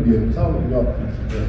điểm sau lại nhập thì chỉ được.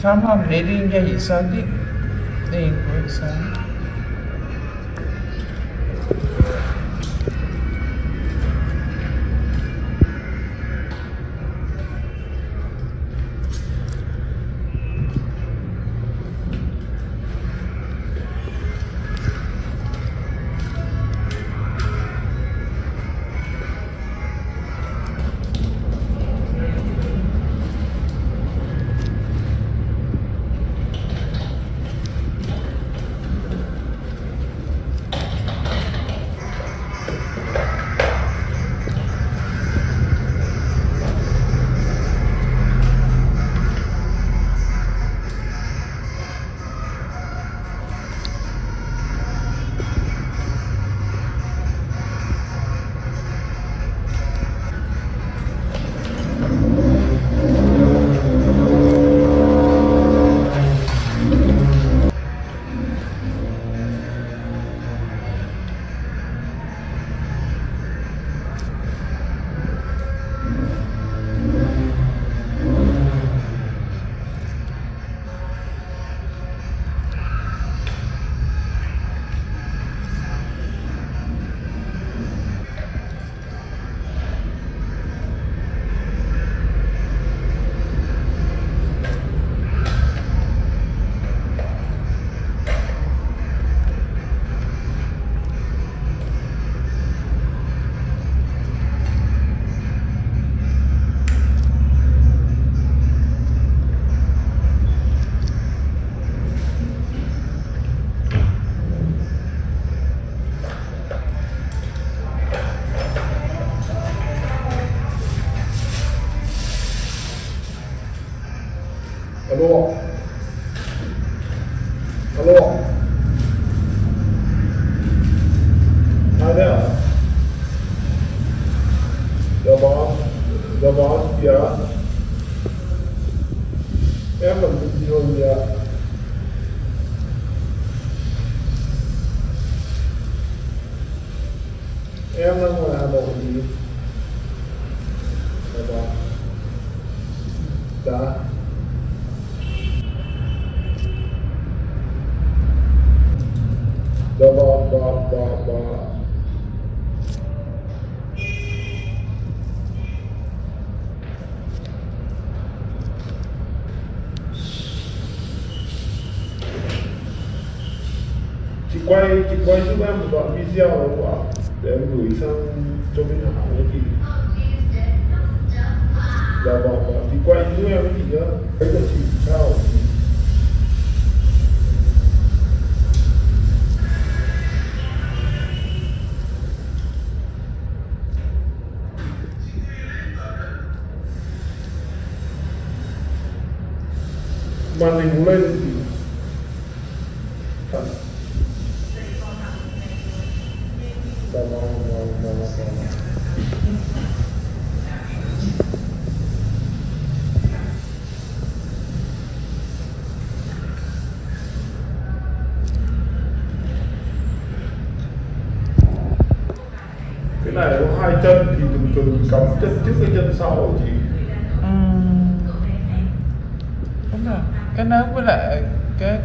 Tamam, nereye insan değil. Değil bu insan. Alo. Alo. Ai đấy à? Dạ boss, yeah. Em làm gì rồi nhỉ? Em đang ngoài Hà Nội gì? Dạ boss. Dạ. Dạ boss. chị quay giúp em một đoạn video đó quả để em gửi sang cho bên Hảo ấy chị. Dạ vâng, chị quay giúp em ấy chị nhá. Đấy là chị sao hả chị? Màn hình cũng lên được chị. Dạ vâng. Cái này có hai chân thì thường cắm chân trước cái chân sau hả chị? Đúng rồi, cái nớp với lại cái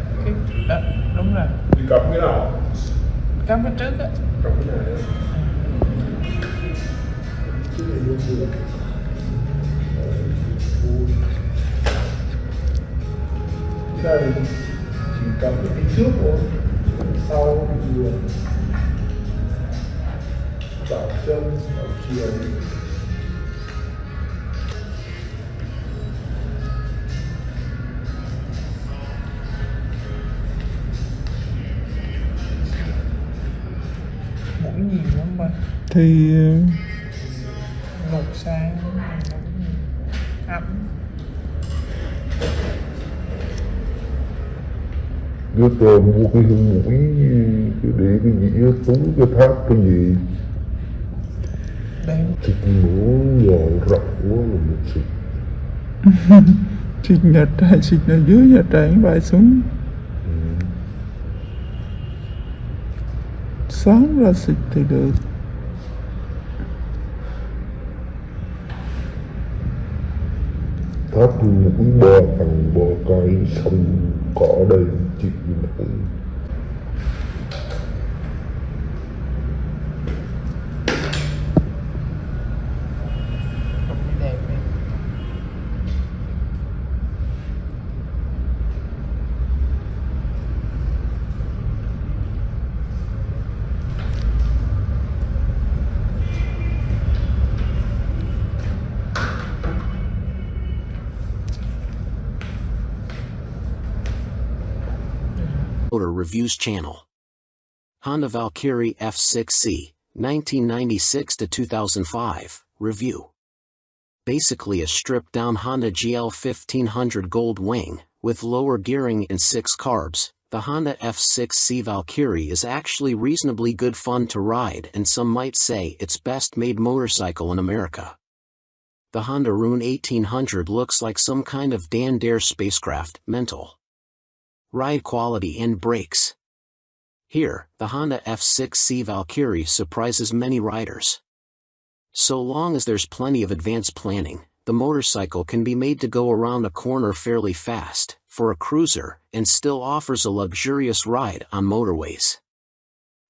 đó, đúng rồi, Thì cắm cái nào? cắm cái trước á. Cắm cái này á. Cái này luôn được. Cái này chỉ cắm cái phía trước thôi, sau thì vừa đảo chân đảo chiều. Mũi nhiều lắm mà Thì lột sáng ẩm. Đứa tờ mua cái hương mũi chứ để cái gì á, xuống cái thác cái gì Đây thịt mũi giò rộng quá là một sự xịt nhà trai, xịt ở dưới nhà trai bay xuống. Sáng ra xịt thì được. thác mũi bò thằng bò cái xong cỏ đây chịu nổi. đẹp này. Motor Reviews Channel. Honda Valkyrie F6C, 1996 to 2005, review. Basically a stripped-down Honda GL 1500 Gold Wing, with lower gearing and 6 carbs. The Honda F6C Valkyrie is actually reasonably good fun to ride, and some might say it's best-made motorcycle in America. The Honda Rune 1800 looks like some kind of Dan Dare spacecraft, mental. Ride quality and brakes. Here, the Honda F6C Valkyrie surprises many riders. So long as there's plenty of advanced planning, the motorcycle can be made to go around a corner fairly fast, for a cruiser, and still offers a luxurious ride on motorways.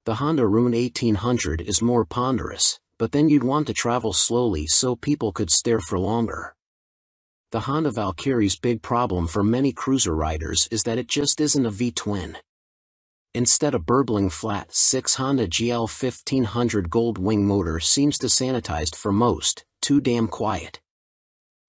The Honda Rune 1800 is more ponderous, but then you'd want to travel slowly so people could stare for longer. The Honda Valkyrie's big problem for many cruiser riders is that it just isn't a V-twin. Instead, a burbling flat 6 Honda GL 1500 Gold Wing motor seems to sanitized for most, too damn quiet.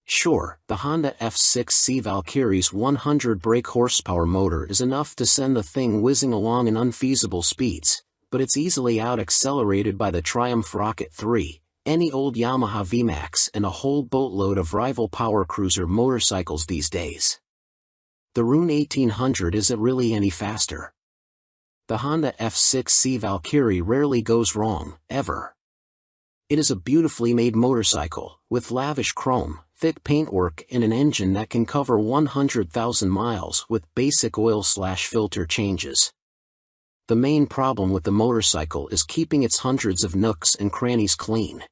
Sure, the Honda F6C Valkyrie's 100 brake horsepower motor is enough to send the thing whizzing along in unfeasible speeds, but it's easily out-accelerated by the Triumph Rocket 3, any old Yamaha VMAX, and a whole boatload of rival power cruiser motorcycles these days. The Rune 1800 isn't really any faster. The Honda F6C Valkyrie rarely goes wrong, ever. It is a beautifully made motorcycle, with lavish chrome, thick paintwork and an engine that can cover 100,000 miles with basic oil/filter changes. The main problem with the motorcycle is keeping its hundreds of nooks and crannies clean.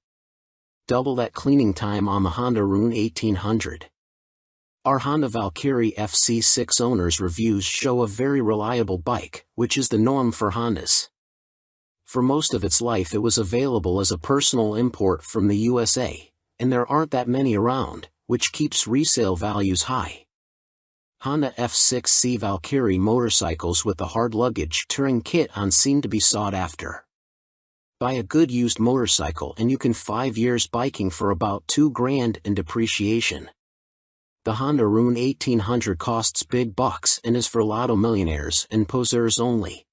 Double that cleaning time on the Honda Rune 1800. Our Honda Valkyrie FC6 owners' reviews show a very reliable bike, which is the norm for Hondas. For most of its life it was available as a personal import from the USA, and there aren't that many around, which keeps resale values high. Honda F6C Valkyrie motorcycles with the hard luggage touring kit on seem to be sought after. Buy a good used motorcycle and you can 5 years biking for about $2,000 in depreciation. The Honda Rune 1800 costs big bucks and is for lotto millionaires and poseurs only.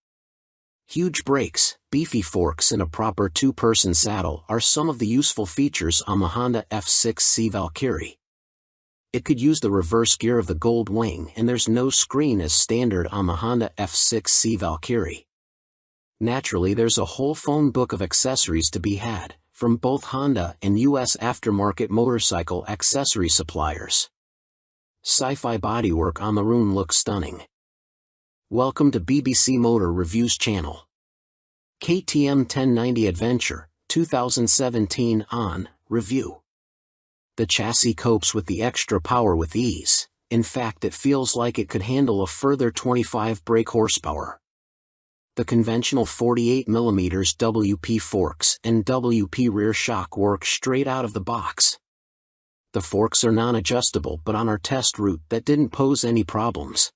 Huge brakes, beefy forks and a proper two-person saddle are some of the useful features on the Honda F6C Valkyrie. It could use the reverse gear of the Gold Wing and there's no screen as standard on the Honda F6C Valkyrie. Naturally, there's a whole phone book of accessories to be had, from both Honda and US aftermarket motorcycle accessory suppliers. Sci-fi bodywork on the Rune looks stunning. Welcome to BBC Motor Reviews channel. KTM 1090 Adventure, 2017 on review. The chassis copes with the extra power with ease. In fact, it feels like it could handle a further 25 brake horsepower. The conventional 48mm WP forks and WP rear shock work straight out of the box. The forks are non-adjustable, but on our test route that didn't pose any problems.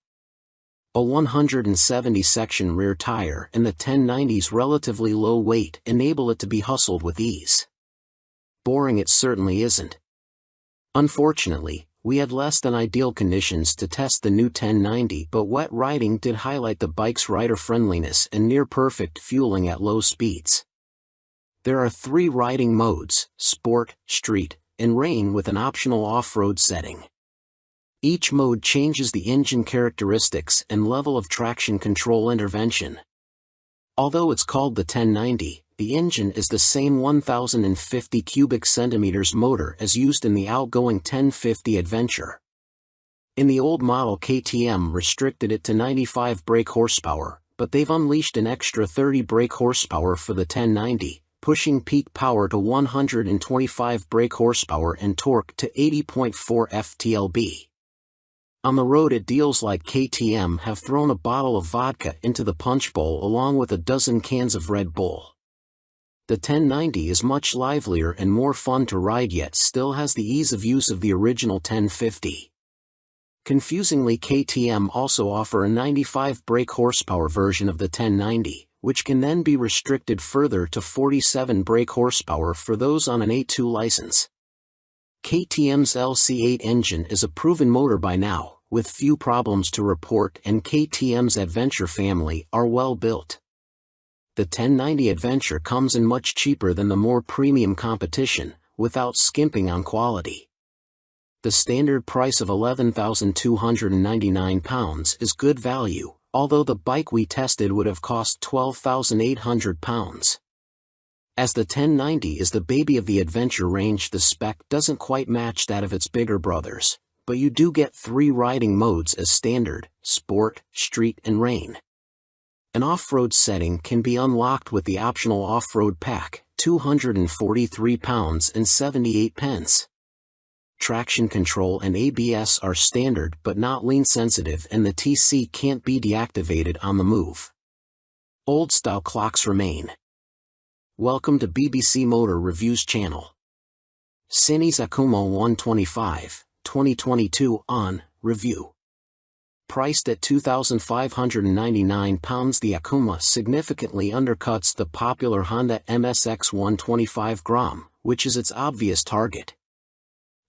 A 170 section rear tire and the 1090's relatively low weight enable it to be hustled with ease. Boring it certainly isn't. Unfortunately, we had less than ideal conditions to test the new 1090, but wet riding did highlight the bike's rider friendliness and near-perfect fueling at low speeds. There are 3 riding modes: Sport, Street, and Rain, with an optional off-road setting. Each mode changes the engine characteristics and level of traction control intervention. Although it's called the 1090, the engine is the same 1050 cubic centimeters motor as used in the outgoing 1050 Adventure. In the old model, KTM restricted it to 95 brake horsepower, but they've unleashed an extra 30 brake horsepower for the 1090, pushing peak power to 125 brake horsepower and torque to 80.4 ft-lb. On the road, it deals like KTM have thrown a bottle of vodka into the punch bowl along with a dozen cans of Red Bull. The 1090 is much livelier and more fun to ride, yet still has the ease of use of the original 1050. Confusingly, KTM also offer a 95 brake horsepower version of the 1090, which can then be restricted further to 47 brake horsepower for those on an A2 license. KTM's LC8 engine is a proven motor by now, with few problems to report, and KTM's Adventure family are well built. The 1090 Adventure comes in much cheaper than the more premium competition, without skimping on quality. The standard price of £11,299 is good value, although the bike we tested would have cost £12,800. As the 1090 is the baby of the Adventure range, the spec doesn't quite match that of its bigger brothers, but you do get 3 riding modes as standard: Sport, Street, and Rain. An off-road setting can be unlocked with the optional off-road pack, £243 and 78 pence. Traction control and ABS are standard but not lean sensitive, and the TC can't be deactivated on the move. Old-style clocks remain. Welcome to BBC Motor Reviews channel. Cines Akuma 125, 2022 on review. Priced at £2,599, the Akuma significantly undercuts the popular Honda MSX 125 Grom, which is its obvious target.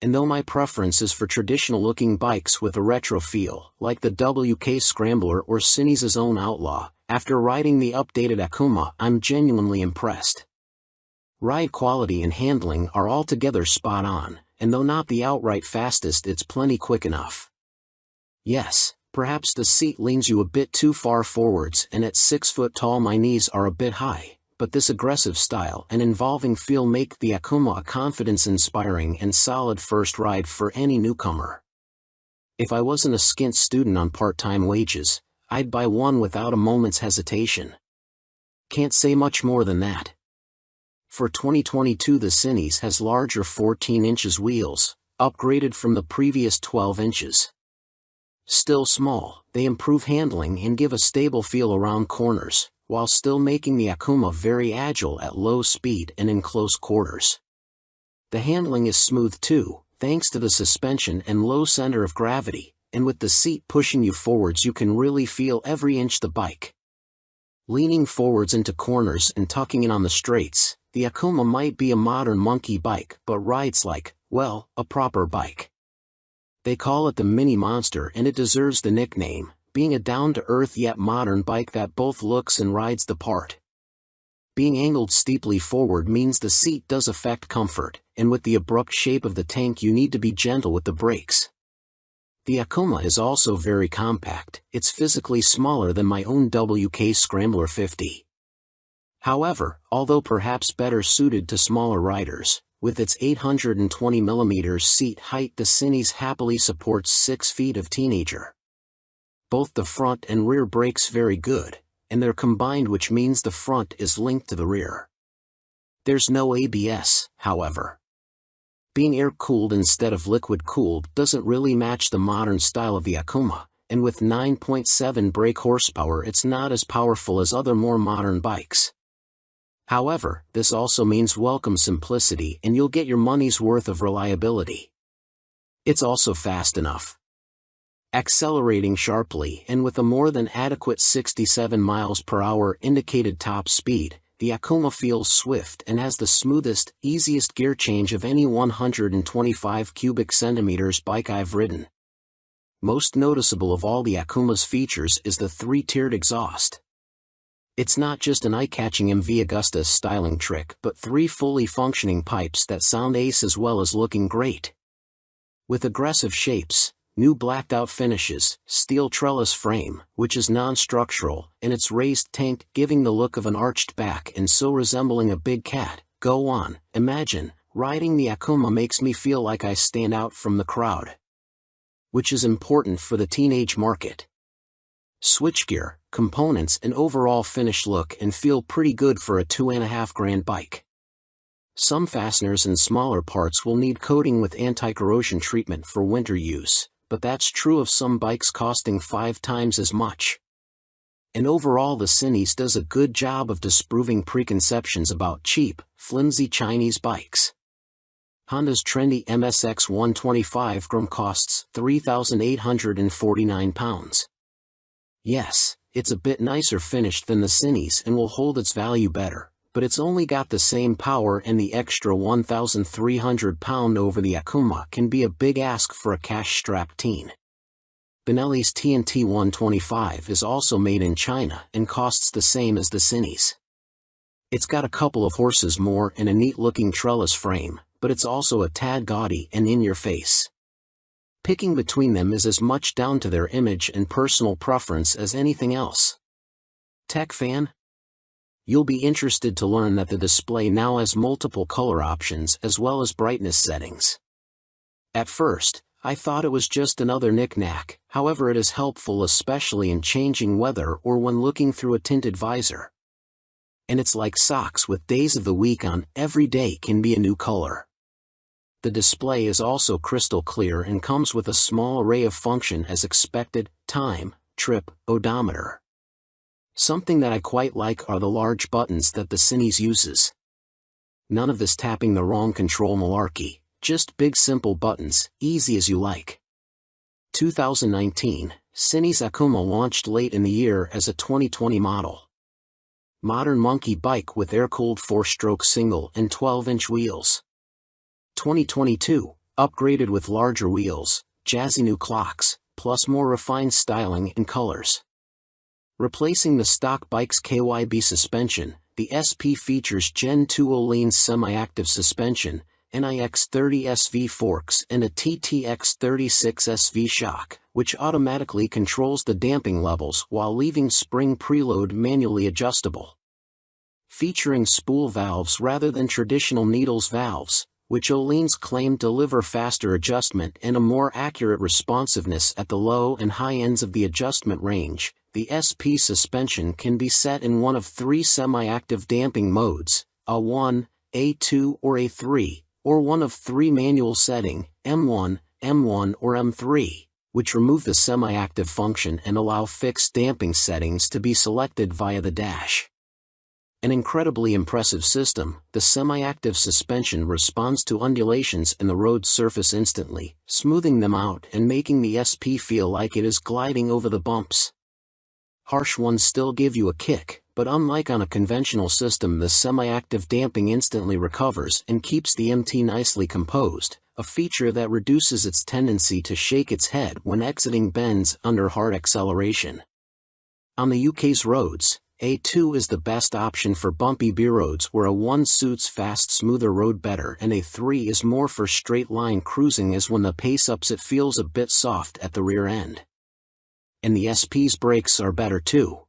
And though my preference is for traditional-looking bikes with a retro feel, like the WK Scrambler or Cines's own Outlaw, after riding the updated Akuma, I'm genuinely impressed. Ride quality and handling are altogether spot on, and though not the outright fastest, it's plenty quick enough. Yes, perhaps the seat leans you a bit too far forwards, and at 6 foot tall my knees are a bit high, but this aggressive style and involving feel make the Akuma a confidence-inspiring and solid first ride for any newcomer. If I wasn't a skint student on part-time wages, I'd buy one without a moment's hesitation. Can't say much more than that. For 2022, the Cines has larger 14 inches wheels, upgraded from the previous 12 inches. Still small, they improve handling and give a stable feel around corners, while still making the Akuma very agile at low speed and in close quarters. The handling is smooth too, thanks to the suspension and low center of gravity, and with the seat pushing you forwards you can really feel every inch the bike. Leaning forwards into corners and tucking in on the straights, the Akuma might be a modern monkey bike but rides like, well, a proper bike. They call it the Mini Monster and it deserves the nickname, being a down-to-earth yet modern bike that both looks and rides the part. Being angled steeply forward means the seat does affect comfort, and with the abrupt shape of the tank you need to be gentle with the brakes. The Akuma is also very compact, it's physically smaller than my own WK Scrambler 50. However, although perhaps better suited to smaller riders, with its 820mm seat height the Cinis happily supports 6 feet of teenager. Both the front and rear brakes very good, and they're combined which means the front is linked to the rear. There's no ABS, however. Being air-cooled instead of liquid-cooled doesn't really match the modern style of the Akuma, and with 9.7 brake horsepower it's not as powerful as other more modern bikes. However, this also means welcome simplicity and you'll get your money's worth of reliability. It's also fast enough. Accelerating sharply and with a more than adequate 67 miles per hour indicated top speed, the Akuma feels swift and has the smoothest, easiest gear change of any 125 cubic centimeters bike I've ridden. Most noticeable of all the Akuma's features is the 3-tiered exhaust. It's not just an eye-catching MV Agusta styling trick but 3 fully functioning pipes that sound ace as well as looking great. With aggressive shapes, new blacked-out finishes, steel trellis frame, which is non-structural, and its raised tank giving the look of an arched back and so resembling a big cat, go on, imagine, riding the Akuma makes me feel like I stand out from the crowd. Which is important for the teenage market. Switchgear, components and overall finish look and feel pretty good for a $2,500 bike. Some fasteners and smaller parts will need coating with anti-corrosion treatment for winter use, but that's true of some bikes costing 5 times as much. And overall the Cinis does a good job of disproving preconceptions about cheap, flimsy Chinese bikes. Honda's trendy MSX 125 costs £3,849. Yes, it's a bit nicer finished than the Cinis and will hold its value better, but it's only got the same power and the extra £1,300 over the Akuma can be a big ask for a cash-strapped teen. Benelli's TNT 125 is also made in China and costs the same as the Cinis. It's got a couple of horses more and a neat-looking trellis frame, but it's also a tad gaudy and in your face. Picking between them is as much down to their image and personal preference as anything else. Tech fan? You'll be interested to learn that the display now has multiple color options as well as brightness settings. At first, I thought it was just another knick-knack, however it is helpful especially in changing weather or when looking through a tinted visor. And it's like socks with days of the week on, every day can be a new color. The display is also crystal clear and comes with a small array of function as expected: time, trip, odometer. Something that I quite like are the large buttons that the Cinis uses. None of this tapping the wrong control malarkey, just big simple buttons, easy as you like. 2019, Cinis Akuma launched late in the year as a 2020 model. Modern monkey bike with air-cooled 4-stroke single and 12-inch wheels. 2022, upgraded with larger wheels, jazzy new clocks, plus more refined styling and colors. Replacing the stock bike's KYB suspension, the SP features Gen 2 Öhlins semi-active suspension, NIX30 SV forks and a TTX36 SV shock, which automatically controls the damping levels while leaving spring preload manually adjustable. Featuring spool valves rather than traditional needles valves, which Öhlins claim deliver faster adjustment and a more accurate responsiveness at the low and high ends of the adjustment range, the SP suspension can be set in one of 3 semi-active damping modes, A1, A2 or A3, or one of 3 manual setting, M1, M1 or M3, which remove the semi-active function and allow fixed damping settings to be selected via the dash. An incredibly impressive system, the semi-active suspension responds to undulations in the road surface instantly, smoothing them out and making the SP feel like it is gliding over the bumps. Harsh ones still give you a kick, but unlike on a conventional system, the semi-active damping instantly recovers and keeps the MT nicely composed, a feature that reduces its tendency to shake its head when exiting bends under hard acceleration. On the UK's roads, A2 is the best option for bumpy B roads where a 1 suits fast smoother road better and A3 is more for straight line cruising, as when the pace ups it feels a bit soft at the rear end. And the SP's brakes are better too.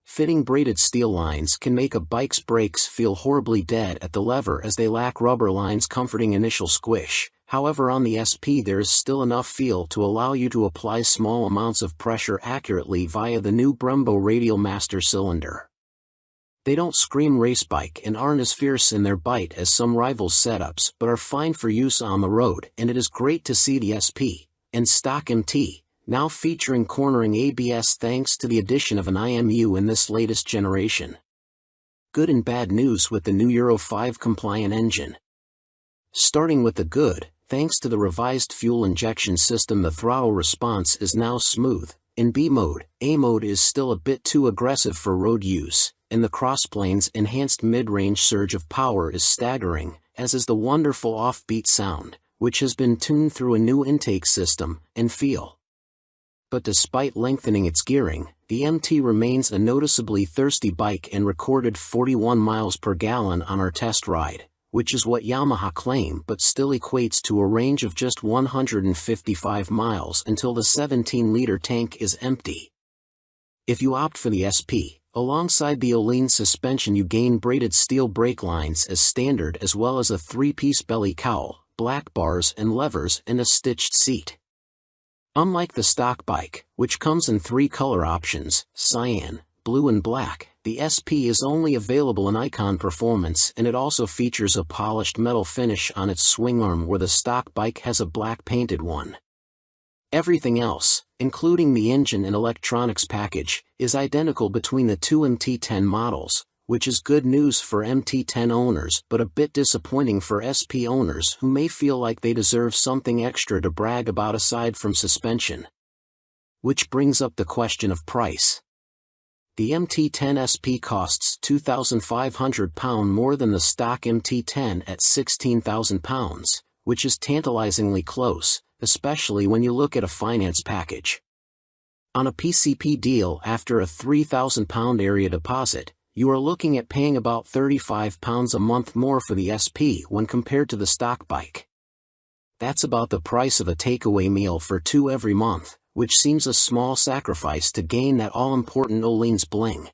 Fitting braided steel lines can make a bike's brakes feel horribly dead at the lever as they lack rubber lines comforting initial squish. However, on the SP there is still enough feel to allow you to apply small amounts of pressure accurately via the new Brembo Radial Master cylinder. They don't scream race bike and aren't as fierce in their bite as some rivals' setups, but are fine for use on the road, and it is great to see the SP and stock MT now featuring cornering ABS thanks to the addition of an IMU in this latest generation. Good and bad news with the new Euro 5 compliant engine. Starting with the good, thanks to the revised fuel injection system, the throttle response is now smooth. In B mode, A mode is still a bit too aggressive for road use, and the crossplane's enhanced mid-range surge of power is staggering, as is the wonderful offbeat sound, which has been tuned through a new intake system and feel. But despite lengthening its gearing, the MT remains a noticeably thirsty bike and recorded 41 miles per gallon on our test ride, which is what Yamaha claim, but still equates to a range of just 155 miles until the 17-liter tank is empty. If you opt for the SP, alongside the Öhlins suspension you gain braided steel brake lines as standard, as well as a 3-piece belly cowl, black bars and levers, and a stitched seat. Unlike the stock bike, which comes in 3 color options, cyan, blue and black, the SP is only available in Icon Performance, and it also features a polished metal finish on its swing arm where the stock bike has a black painted one. Everything else, including the engine and electronics package, is identical between the two MT10 models, which is good news for MT10 owners but a bit disappointing for SP owners who may feel like they deserve something extra to brag about aside from suspension. Which brings up the question of price. The MT10 SP costs £2,500 more than the stock MT10 at £16,000, which is tantalizingly close, especially when you look at a finance package. On a PCP deal after a £3,000 area deposit, you are looking at paying about £35 a month more for the SP when compared to the stock bike. That's about the price of a takeaway meal for 2 every month, which seems a small sacrifice to gain that all-important Öhlins bling.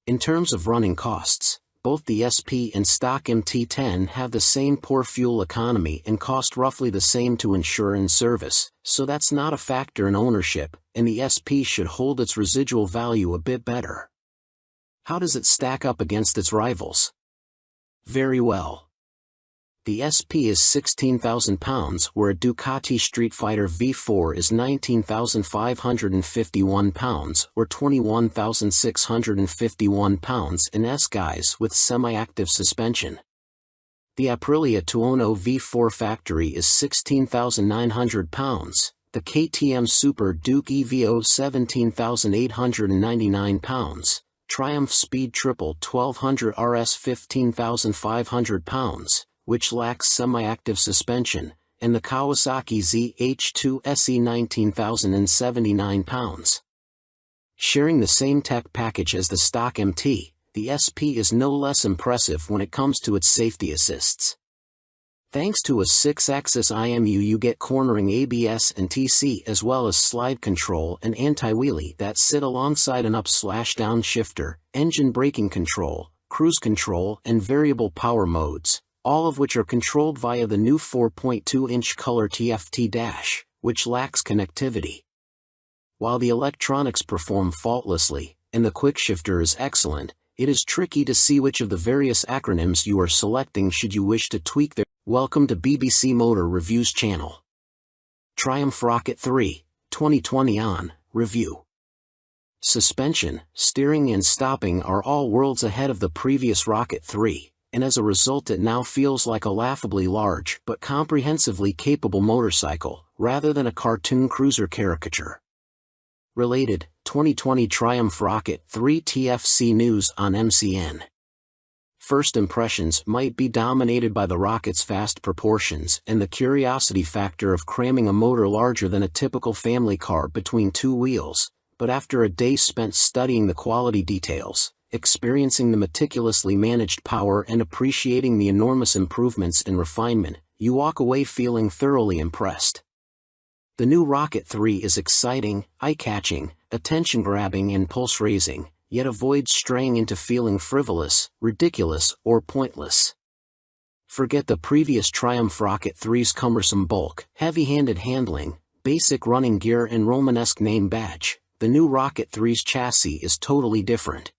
In terms of running costs, both the SP and stock MT10 have the same poor fuel economy and cost roughly the same to insure and service, so that's not a factor in ownership, and the SP should hold its residual value a bit better. How does it stack up against its rivals? Very well. The SP is £16,000 where a Ducati Street Fighter V4 is £19,551 or £21,651 in S-Guise with semi-active suspension. The Aprilia Tuono V4 factory is £16,900, the KTM Super Duke EVO £17,899, Triumph Speed Triple 1200 RS £15,500, which lacks semi-active suspension, and the Kawasaki ZH2 SE £19,079. Sharing the same tech package as the stock MT, the SP is no less impressive when it comes to its safety assists. Thanks to a 6-axis IMU you get cornering ABS and TC as well as slide control and anti-wheelie that sit alongside an up/down shifter, engine braking control, cruise control and variable power modes, all of which are controlled via the new 4.2-inch color TFT dash, which lacks connectivity. While the electronics perform faultlessly, and the quickshifter is excellent, it is tricky to see which of the various acronyms you are selecting should you wish to tweak their. Welcome to BBC Motor Reviews channel. Triumph Rocket 3, 2020 on review. Suspension, steering and stopping are all worlds ahead of the previous Rocket 3, and as a result it now feels like a laughably large but comprehensively capable motorcycle, rather than a cartoon cruiser caricature. Related, 2020 Triumph Rocket 3 TFC News on MCN. First impressions might be dominated by the rocket's vast proportions and the curiosity factor of cramming a motor larger than a typical family car between two wheels, but after a day spent studying the quality details, experiencing the meticulously managed power and appreciating the enormous improvements and refinement, you walk away feeling thoroughly impressed. The new Rocket 3 is exciting, eye-catching, attention-grabbing and pulse-raising, yet avoids straying into feeling frivolous, ridiculous, or pointless. Forget the previous Triumph Rocket 3's cumbersome bulk, heavy-handed handling, basic running gear and Romanesque name badge. The new Rocket 3's chassis is totally different.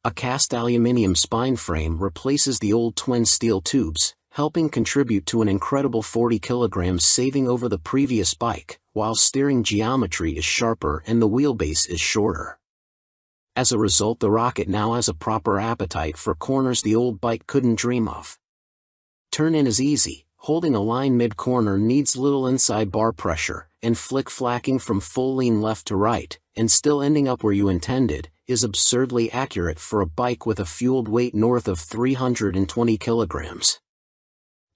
A cast aluminium spine frame replaces the old twin steel tubes, helping contribute to an incredible 40 kilograms saving over the previous bike, while steering geometry is sharper and the wheelbase is shorter. As a result, the Rocket now has a proper appetite for corners the old bike couldn't dream of. Turn-in is easy, holding a line mid-corner needs little inside bar pressure, and flick-flacking from full lean left to right, and still ending up where you intended, is absurdly accurate for a bike with a fueled weight north of 320 kilograms.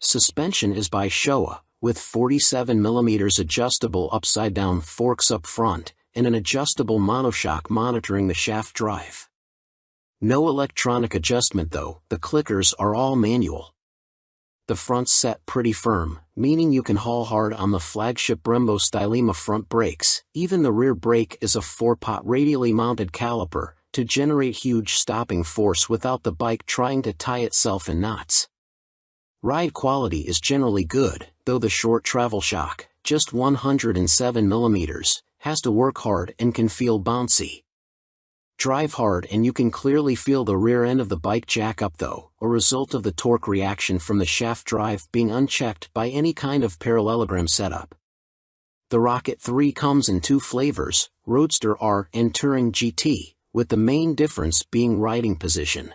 Suspension is by Showa, with 47mm adjustable upside-down forks up front, and an adjustable monoshock monitoring the shaft drive. No electronic adjustment though, the clickers are all manual. The front's set pretty firm, meaning you can haul hard on the flagship Brembo Stylema front brakes. Even the rear brake is a 4-pot radially mounted caliper, to generate huge stopping force without the bike trying to tie itself in knots. Ride quality is generally good, though the short travel shock, just 107mm, has to work hard and can feel bouncy. Drive hard and you can clearly feel the rear end of the bike jack up though, a result of the torque reaction from the shaft drive being unchecked by any kind of parallelogram setup. The Rocket 3 comes in two flavors, Roadster R and Touring GT, with the main difference being riding position.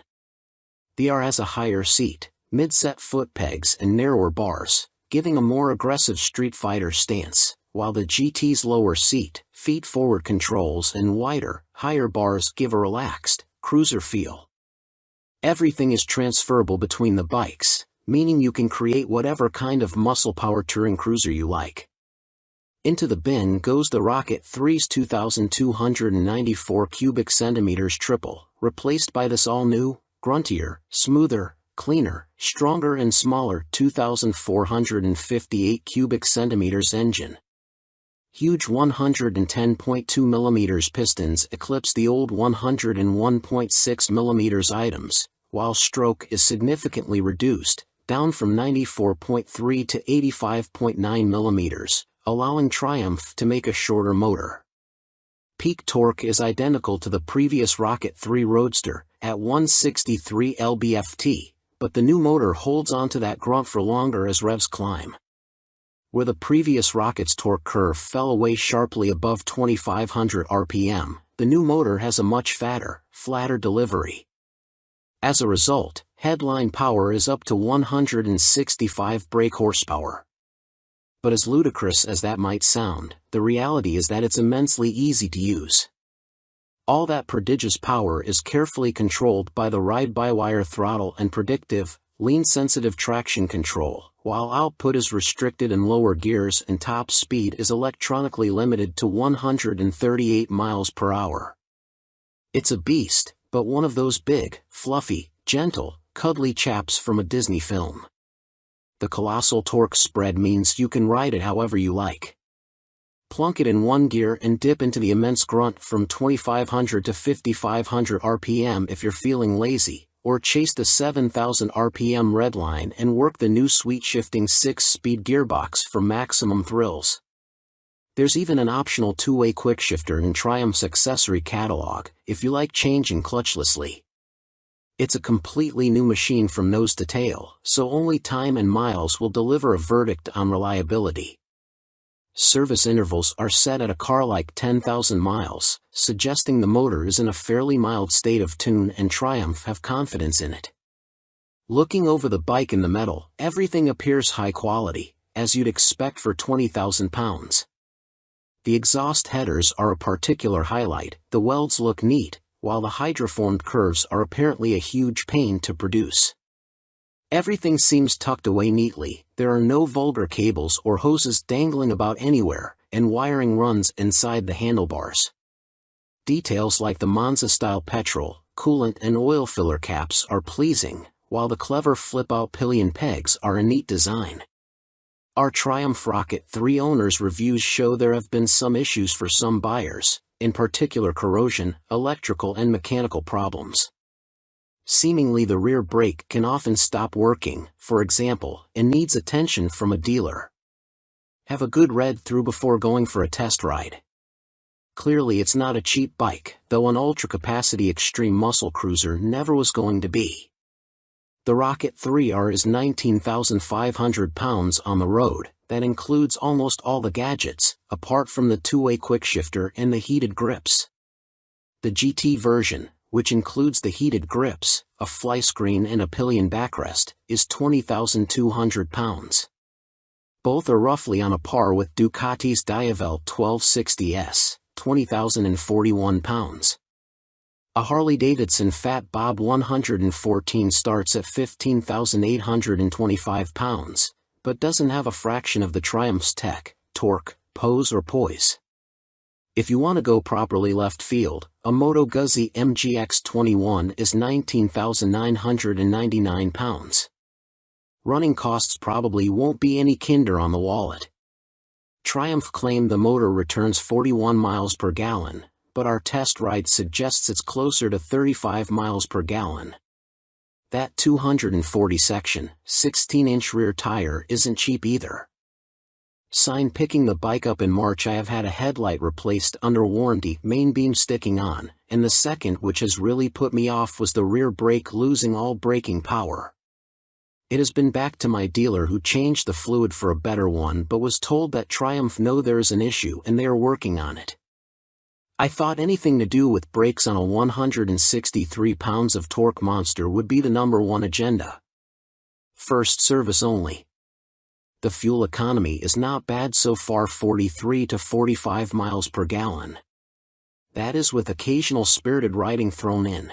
The R has a higher seat, mid-set foot pegs and narrower bars, giving a more aggressive Street Fighter stance, while the GT's lower seat, feet-forward controls and wider, higher bars give a relaxed, cruiser feel. Everything is transferable between the bikes, meaning you can create whatever kind of muscle power touring cruiser you like. Into the bin goes the Rocket 3's 2,294 cubic centimeters triple, replaced by this all-new, gruntier, smoother, cleaner, stronger and smaller 2,458 cubic centimeters engine. Huge 110.2mm pistons eclipse the old 101.6mm items, while stroke is significantly reduced, down from 94.3 to 85.9mm, allowing Triumph to make a shorter motor. Peak torque is identical to the previous Rocket 3 Roadster, at 163 lb-ft, but the new motor holds onto that grunt for longer as revs climb. Where the previous Rocket's torque curve fell away sharply above 2500 RPM, the new motor has a much fatter, flatter delivery. As a result, headline power is up to 165 brake horsepower. But as ludicrous as that might sound, the reality is that it's immensely easy to use. All that prodigious power is carefully controlled by the ride-by-wire throttle and predictive, lean-sensitive traction control, while output is restricted in lower gears and top speed is electronically limited to 138 miles per hour. It's a beast, but one of those big, fluffy, gentle, cuddly chaps from a Disney film. The colossal torque spread means you can ride it however you like. Plunk it in one gear and dip into the immense grunt from 2500 to 5500 RPM if you're feeling lazy, or chase the 7000 RPM redline and work the new sweet-shifting 6-speed gearbox for maximum thrills. There's even an optional two-way quickshifter in Triumph's accessory catalog, if you like changing clutchlessly. It's a completely new machine from nose to tail, so only time and miles will deliver a verdict on reliability. Service intervals are set at a car like 10,000 miles, suggesting the motor is in a fairly mild state of tune and Triumph have confidence in it. Looking over the bike in the metal, everything appears high quality, as you'd expect for 20,000 pounds. The exhaust headers are a particular highlight, the welds look neat, while the hydroformed curves are apparently a huge pain to produce. Everything seems tucked away neatly, there are no vulgar cables or hoses dangling about anywhere, and wiring runs inside the handlebars. Details like the Monza-style petrol, coolant and oil filler caps are pleasing, while the clever flip-out pillion pegs are a neat design. Our Triumph Rocket 3 owners' reviews show there have been some issues for some buyers, in particular corrosion, electrical and mechanical problems. Seemingly the rear brake can often stop working, for example, and needs attention from a dealer. Have a good read through before going for a test ride. Clearly it's not a cheap bike, though an ultra-capacity extreme muscle cruiser never was going to be. The Rocket 3R is 19,500 pounds on the road, that includes almost all the gadgets, apart from the two-way quickshifter and the heated grips. The GT version, which includes the heated grips, a fly screen and a pillion backrest, is 20,200 pounds. Both are roughly on a par with Ducati's Diavel 1260S, 20,041 pounds. A Harley-Davidson Fat Bob 114 starts at 15,825 pounds, but doesn't have a fraction of the Triumph's tech, torque, pose or poise. If you want to go properly left field, a Moto Guzzi MGX21 is 19,999 pounds. Running costs probably won't be any kinder on the wallet. Triumph claimed the motor returns 41 miles per gallon, but our test ride suggests it's closer to 35 miles per gallon. That 240 section, 16-inch rear tire isn't cheap either. Sign picking the bike up in March I have had a headlight replaced under warranty, main beam sticking on, and the second which has really put me off was the rear brake losing all braking power. It has been back to my dealer who changed the fluid for a better one but was told that Triumph know there is an issue and they are working on it. I thought anything to do with brakes on a 163 pounds of torque monster would be the #1 agenda. First service only. The fuel economy is not bad so far, 43 to 45 miles per gallon. That is with occasional spirited riding thrown in.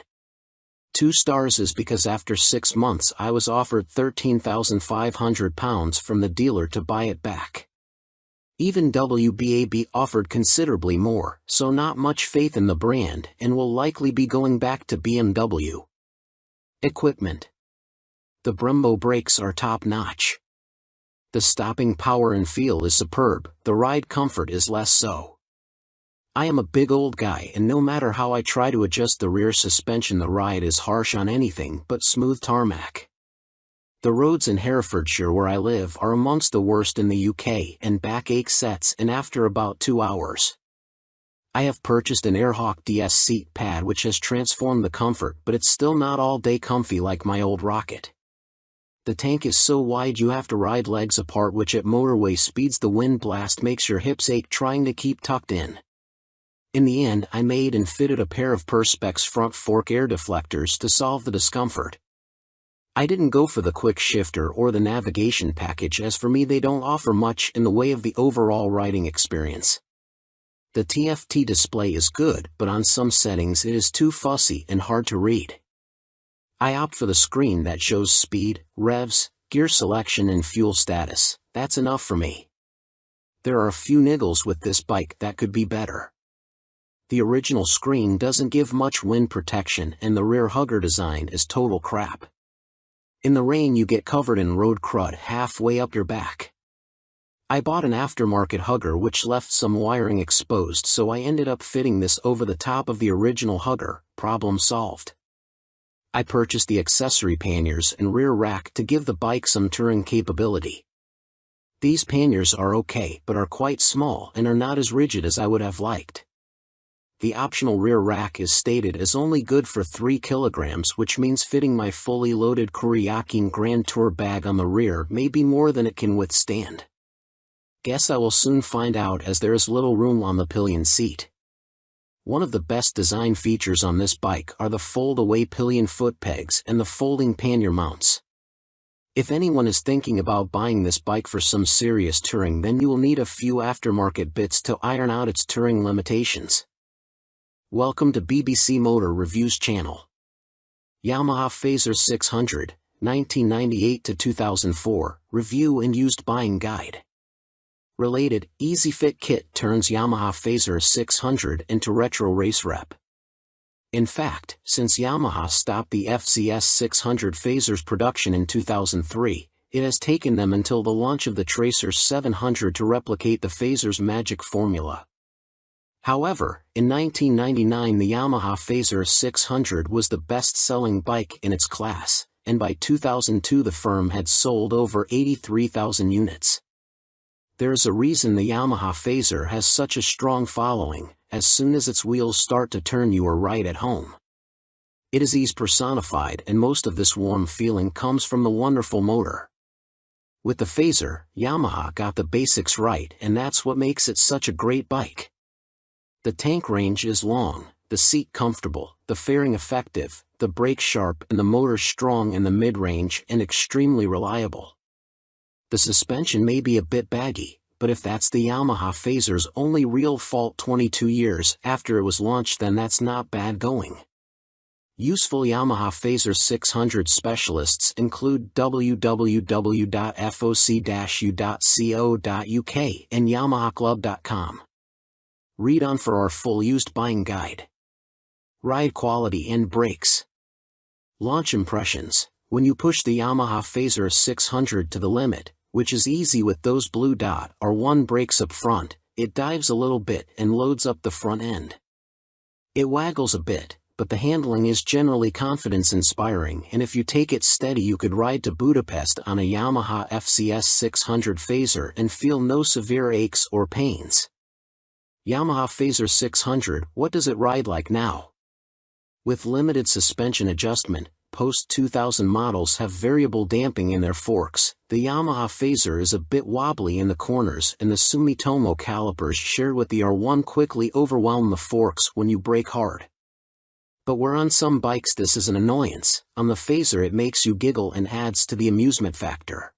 2 stars is because after 6 months I was offered 13,500 pounds from the dealer to buy it back. Even WBAB offered considerably more, so not much faith in the brand and will likely be going back to BMW. Equipment. The Brembo brakes are top-notch. The stopping power and feel is superb, the ride comfort is less so. I am a big old guy and no matter how I try to adjust the rear suspension the ride is harsh on anything but smooth tarmac. The roads in Herefordshire where I live are amongst the worst in the UK and backache sets in after about 2 hours. I have purchased an Airhawk DS seat pad which has transformed the comfort but it's still not all day comfy like my old Rocket. The tank is so wide you have to ride legs apart which at motorway speeds the wind blast makes your hips ache trying to keep tucked in. In the end I made and fitted a pair of Perspex front fork air deflectors to solve the discomfort. I didn't go for the quick shifter or the navigation package as for me they don't offer much in the way of the overall riding experience. The TFT display is good but on some settings it is too fussy and hard to read. I opt for the screen that shows speed, revs, gear selection and fuel status, that's enough for me. There are a few niggles with this bike that could be better. The original screen doesn't give much wind protection and the rear hugger design is total crap. In the rain you get covered in road crud halfway up your back. I bought an aftermarket hugger which left some wiring exposed so I ended up fitting this over the top of the original hugger, problem solved. I purchased the accessory panniers and rear rack to give the bike some touring capability. These panniers are okay but are quite small and are not as rigid as I would have liked. The optional rear rack is stated as only good for 3 kilograms which means fitting my fully loaded Kuryakyn Grand Tour bag on the rear may be more than it can withstand. Guess I will soon find out, as there is little room on the pillion seat. One of the best design features on this bike are the fold-away pillion foot pegs and the folding pannier mounts. If anyone is thinking about buying this bike for some serious touring, then you will need a few aftermarket bits to iron out its touring limitations. Welcome to BBC Motor Reviews channel. Yamaha Fazer 600, 1998 to 2004, Review and Used Buying Guide. Related, Easy Fit Kit turns Yamaha Fazer 600 into retro race rep. In fact, since Yamaha stopped the FZS 600 Fazer's production in 2003, it has taken them until the launch of the Tracer 700 to replicate the Fazer's magic formula. However, in 1999 the Yamaha Fazer 600 was the best-selling bike in its class, and by 2002 the firm had sold over 83,000 units. There is a reason the Yamaha Fazer has such a strong following. As soon as its wheels start to turn, you are right at home. It is ease personified, and most of this warm feeling comes from the wonderful motor. With the Fazer, Yamaha got the basics right, and that's what makes it such a great bike. The tank range is long, the seat comfortable, the fairing effective, the brake sharp, and the motor strong in the mid-range and extremely reliable. The suspension may be a bit baggy, but if that's the Yamaha Fazer's only real fault 22 years after it was launched, then that's not bad going. Useful Yamaha Fazer 600 specialists include www.foc-u.co.uk and yamahaclub.com. Read on for our full used buying guide. Ride quality and brakes. Launch impressions. When you push the Yamaha Fazer 600 to the limit, which is easy with those blue dot or one brakes up front, it dives a little bit and loads up the front end. It waggles a bit, but the handling is generally confidence-inspiring, and if you take it steady you could ride to Budapest on a Yamaha FZS 600 Fazer and feel no severe aches or pains. Yamaha Fazer 600, what does it ride like now? With limited suspension adjustment, post-2000 models have variable damping in their forks. The Yamaha Fazer is a bit wobbly in the corners, and the Sumitomo calipers shared with the R1 quickly overwhelm the forks when you brake hard. But where on some bikes this is an annoyance, on the Fazer it makes you giggle and adds to the amusement factor.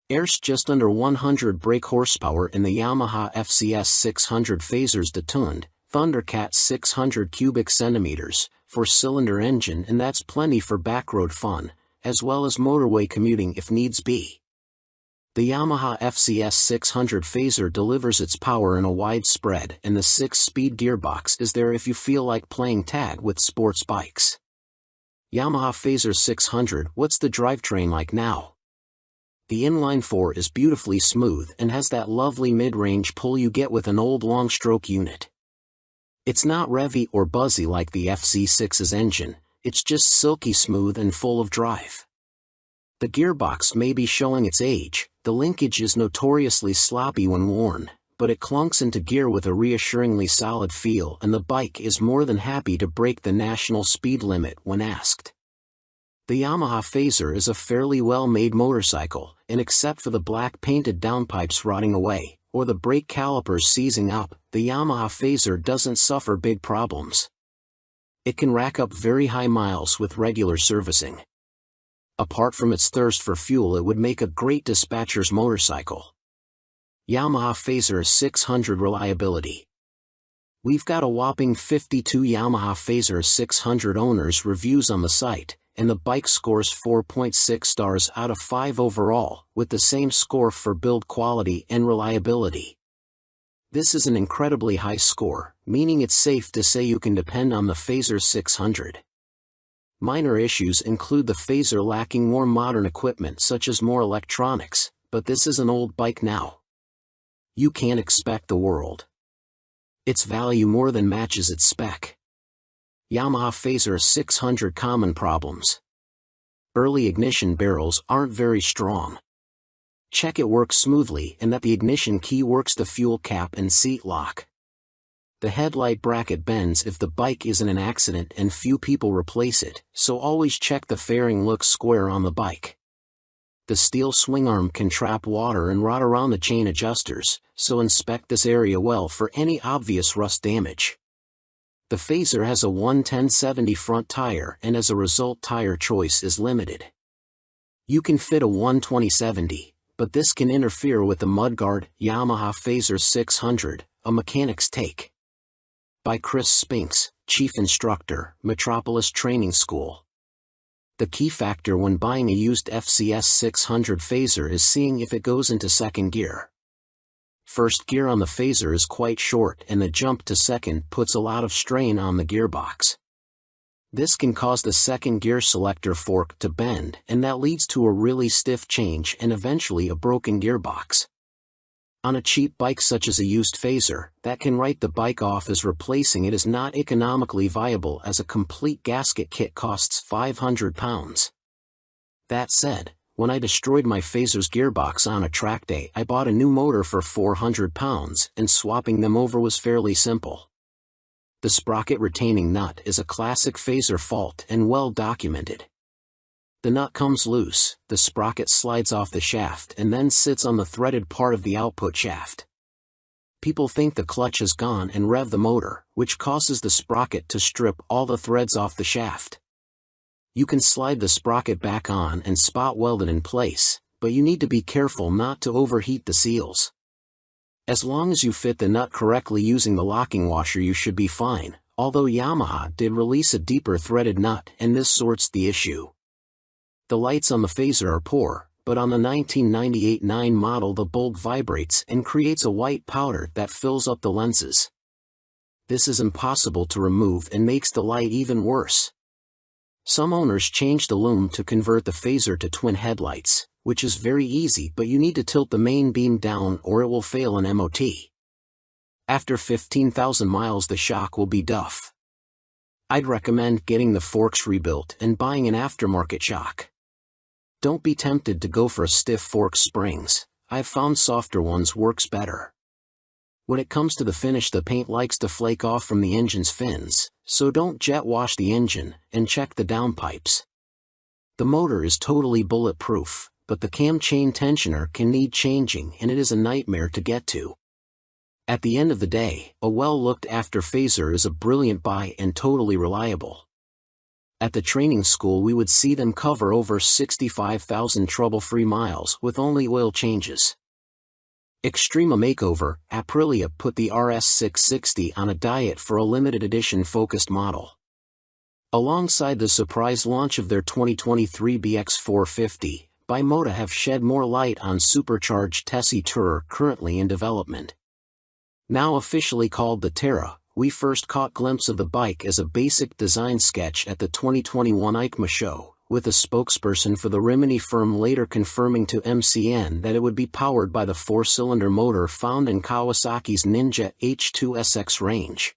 There's just under 100 brake horsepower in the Yamaha FZS 600 Fazer's detuned Thundercat 600 cubic centimeters, 4-cylinder engine, and that's plenty for backroad fun, as well as motorway commuting if needs be. The Yamaha FZS 600 Fazer delivers its power in a wide spread, and the 6-speed gearbox is there if you feel like playing tag with sports bikes. Yamaha Fazer 600, what's the drivetrain like now? The inline-4 is beautifully smooth and has that lovely mid-range pull you get with an old long-stroke unit. It's not revvy or buzzy like the FZ6's engine, it's just silky smooth and full of drive. The gearbox may be showing its age, the linkage is notoriously sloppy when worn, but it clunks into gear with a reassuringly solid feel, and the bike is more than happy to break the national speed limit when asked. The Yamaha Fazer is a fairly well-made motorcycle, and except for the black painted downpipes rotting away, or the brake calipers seizing up, the Yamaha Fazer doesn't suffer big problems. It can rack up very high miles with regular servicing. Apart from its thirst for fuel, it would make a great dispatcher's motorcycle. Yamaha Fazer 600 reliability. We've got a whopping 52 Yamaha Fazer 600 owners reviews on the site, and the bike scores 4.6 stars out of 5 overall, with the same score for build quality and reliability. This is an incredibly high score, meaning it's safe to say you can depend on the Fazer 600. Minor issues include the Fazer lacking more modern equipment such as more electronics, but this is an old bike now. You can't expect the world. Its value more than matches its spec. Yamaha Fazer 600 common problems. Early ignition barrels aren't very strong. Check it works smoothly and that the ignition key works the fuel cap and seat lock. The headlight bracket bends if the bike is in an accident and few people replace it, so always check the fairing looks square on the bike. The steel swing arm can trap water and rot around the chain adjusters, so inspect this area well for any obvious rust damage. The Phaser has a 110/70 front tire, and as a result tire choice is limited. You can fit a 120/70, but this can interfere with the mudguard. Yamaha Phaser 600, a mechanic's take. By Chris Spinks, Chief Instructor, Metropolis Training School. The key factor when buying a used FCS 600 Phaser is seeing if it goes into second gear. First gear on the Phaser is quite short, and the jump to second puts a lot of strain on the gearbox. This can cause the second gear selector fork to bend, and that leads to a really stiff change and eventually a broken gearbox. On a cheap bike such as a used Phaser, that can write the bike off as replacing it is not economically viable, as a complete gasket kit costs £500. That said, when I destroyed my Phaser's gearbox on a track day, I bought a new motor for £400, and swapping them over was fairly simple. The sprocket retaining nut is a classic Phaser fault and well documented. The nut comes loose, the sprocket slides off the shaft and then sits on the threaded part of the output shaft. People think the clutch is gone and rev the motor, which causes the sprocket to strip all the threads off the shaft. You can slide the sprocket back on and spot weld it in place, but you need to be careful not to overheat the seals. As long as you fit the nut correctly using the locking washer, you should be fine, although Yamaha did release a deeper threaded nut and this sorts the issue. The lights on the Phaser are poor, but on the 1998 9 model the bulb vibrates and creates a white powder that fills up the lenses. This is impossible to remove and makes the light even worse. Some owners change the lume to convert the Phaser to twin headlights, which is very easy, but you need to tilt the main beam down or it will fail an MOT. After 15,000 miles the shock will be duff. I'd recommend getting the forks rebuilt and buying an aftermarket shock. Don't be tempted to go for a stiff fork springs. I've found softer ones works better. When it comes to the finish, the paint likes to flake off from the engine's fins, so don't jet wash the engine, and check the downpipes. The motor is totally bulletproof, but the cam chain tensioner can need changing and it is a nightmare to get to. At the end of the day, a well-looked-after Phaser is a brilliant buy and totally reliable. At the training school we would see them cover over 65,000 trouble-free miles with only oil changes. Extrema Makeover, Aprilia put the RS660 on a diet for a limited edition focused model. Alongside the surprise launch of their 2023 BX450, Bimota have shed more light on supercharged Tessie Tourer currently in development. Now officially called the Terra, we first caught glimpse of the bike as a basic design sketch at the 2021 EICMA show, with a spokesperson for the Rimini firm later confirming to MCN that it would be powered by the 4-cylinder motor found in Kawasaki's Ninja H2SX range.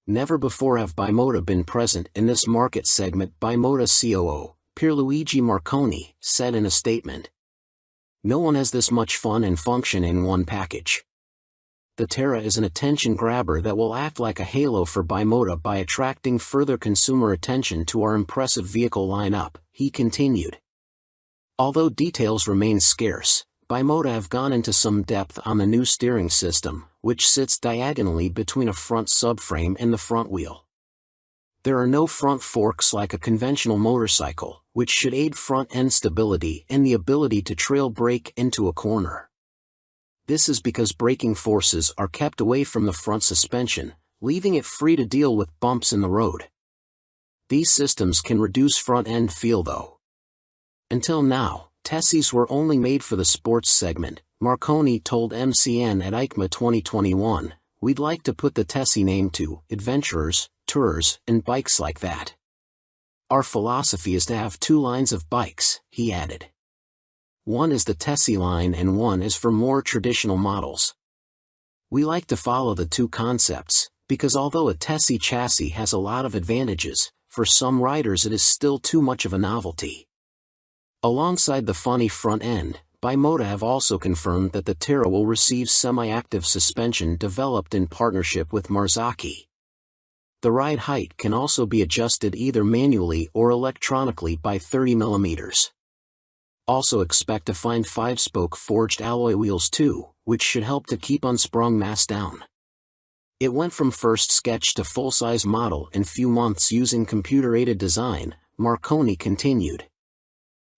Never before have Bimota been present in this market segment, Bimota COO, Pierluigi Marconi, said in a statement. No one has this much fun and function in one package. The Terra is an attention grabber that will act like a halo for Bimota by attracting further consumer attention to our impressive vehicle lineup, he continued. Although details remain scarce, Bimota have gone into some depth on the new steering system, which sits diagonally between a front subframe and the front wheel. There are no front forks like a conventional motorcycle, which should aid front-end stability and the ability to trail brake into a corner. This is because braking forces are kept away from the front suspension, leaving it free to deal with bumps in the road. These systems can reduce front-end feel though. Until now, Tessies were only made for the sports segment. Marconi told MCN at EICMA 2021, "We'd like to put the Tessie name to adventurers, tourers, and bikes like that. Our philosophy is to have two lines of bikes," he added. One is the Tessie line and one is for more traditional models. We like to follow the two concepts, because although a Tessie chassis has a lot of advantages, for some riders it is still too much of a novelty. Alongside the funny front end, Bimota have also confirmed that the Terra will receive semi-active suspension developed in partnership with Marzocchi. The ride height can also be adjusted either manually or electronically by 30 mm. Also expect to find 5-spoke forged alloy wheels too, which should help to keep unsprung mass down. It went from first sketch to full-size model in few months using computer-aided design, Marconi continued.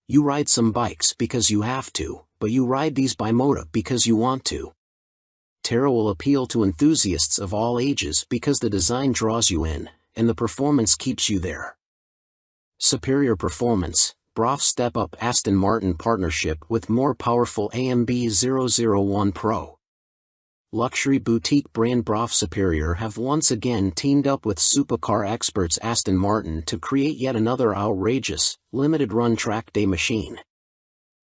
You ride some bikes because you have to, but you ride these Bimota because you want to. Terra will appeal to enthusiasts of all ages because the design draws you in, and the performance keeps you there. Superior performance, BROF step up Aston Martin partnership with more powerful AMB 001 Pro. Luxury boutique brand BROF Superior have once again teamed up with supercar experts Aston Martin to create yet another outrageous, limited-run track day machine.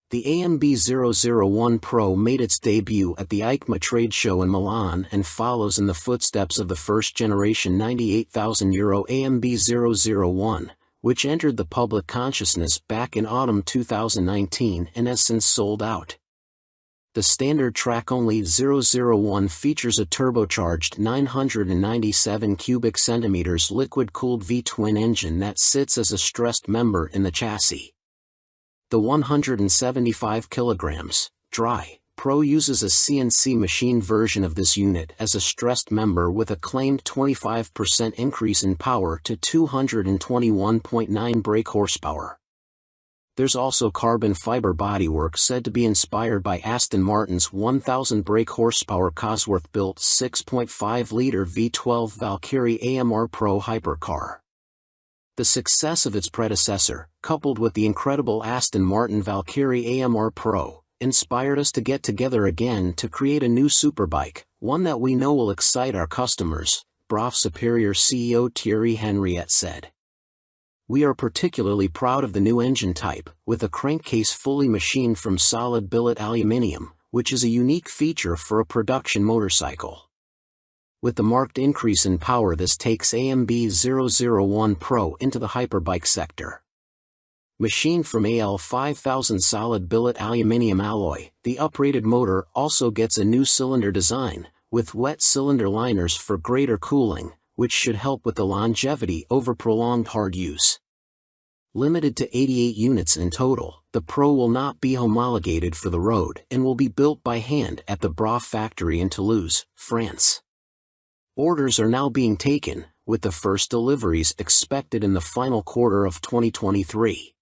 The AMB 001 Pro made its debut at the EICMA trade show in Milan and follows in the footsteps of the first-generation €98,000 AMB 001, which entered the public consciousness back in autumn 2019 and has since sold out. The standard track-only 001 features a turbocharged 997 cubic centimeters liquid-cooled V-twin engine that sits as a stressed member in the chassis. The 175 kilograms, dry, Pro uses a CNC machined version of this unit as a stressed member with a claimed 25% increase in power to 221.9 brake horsepower. There's also carbon fiber bodywork said to be inspired by Aston Martin's 1,000 brake horsepower Cosworth-built 6.5-liter V12 Valkyrie AMR Pro hypercar. The success of its predecessor, coupled with the incredible Aston Martin Valkyrie AMR Pro, inspired us to get together again to create a new superbike, one that we know will excite our customers, BROF Superior CEO Thierry Henriette said. We are particularly proud of the new engine type, with a crankcase fully machined from solid billet aluminium, which is a unique feature for a production motorcycle. With the marked increase in power, this takes AMB 001 Pro into the hyperbike sector. Machined from AL 5000 solid billet aluminium alloy, the uprated motor also gets a new cylinder design, with wet cylinder liners for greater cooling, which should help with the longevity over prolonged hard use. Limited to 88 units in total, the Pro will not be homologated for the road and will be built by hand at the BROF factory in Toulouse, France. Orders are now being taken, with the first deliveries expected in the final quarter of 2023.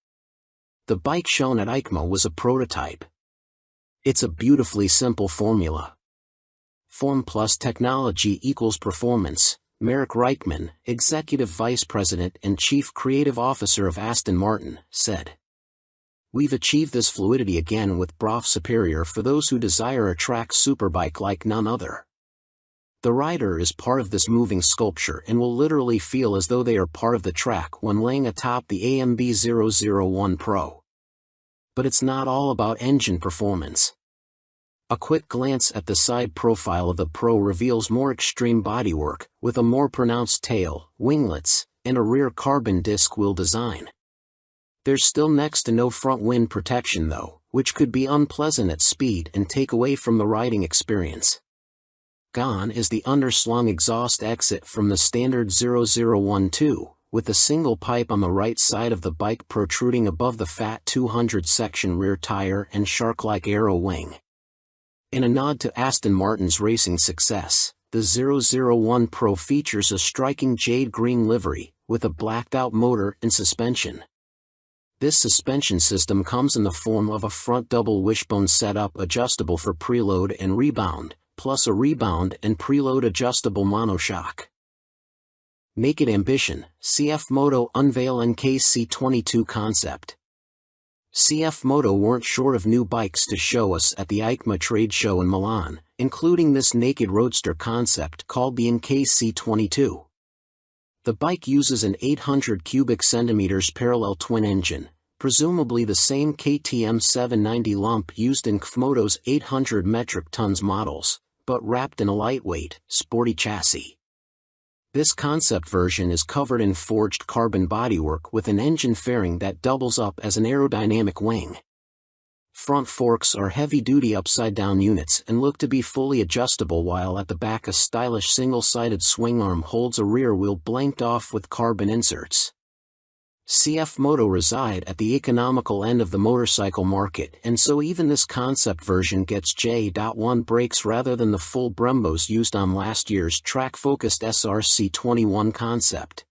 The bike shown at EICMA was a prototype. It's a beautifully simple formula. Form plus technology equals performance, Marek Reichman, Executive Vice President and Chief Creative Officer of Aston Martin, said. We've achieved this fluidity again with BROF Superior for those who desire a track superbike like none other. The rider is part of this moving sculpture and will literally feel as though they are part of the track when laying atop the AMB 001 Pro. But it's not all about engine performance. A quick glance at the side profile of the Pro reveals more extreme bodywork, with a more pronounced tail, winglets, and a rear carbon disc wheel design. There's still next to no front wind protection though, which could be unpleasant at speed and take away from the riding experience. Gone is the underslung exhaust exit from the standard 001-2, with a single pipe on the right side of the bike protruding above the fat 200 section rear tire and shark-like aero wing. In a nod to Aston Martin's racing success, the 001 Pro features a striking jade green livery, with a blacked-out motor and suspension. This suspension system comes in the form of a front double wishbone setup adjustable for preload and rebound, plus a rebound and preload adjustable monoshock. Naked Ambition, CF Moto unveil NKC22 concept. CF Moto weren't short of new bikes to show us at the EICMA trade show in Milan, including this naked roadster concept called the NKC22. The bike uses an 800 cubic centimeters parallel twin engine, presumably the same KTM 790 lump used in KFMoto's 800 metric tons models, but wrapped in a lightweight, sporty chassis. This concept version is covered in forged carbon bodywork with an engine fairing that doubles up as an aerodynamic wing. Front forks are heavy-duty upside-down units and look to be fully adjustable, while at the back a stylish single-sided swing arm holds a rear wheel blanked off with carbon inserts. CF Moto reside at the economical end of the motorcycle market, and so even this concept version gets J.1 brakes rather than the full Brembos used on last year's track-focused SRC21 concept.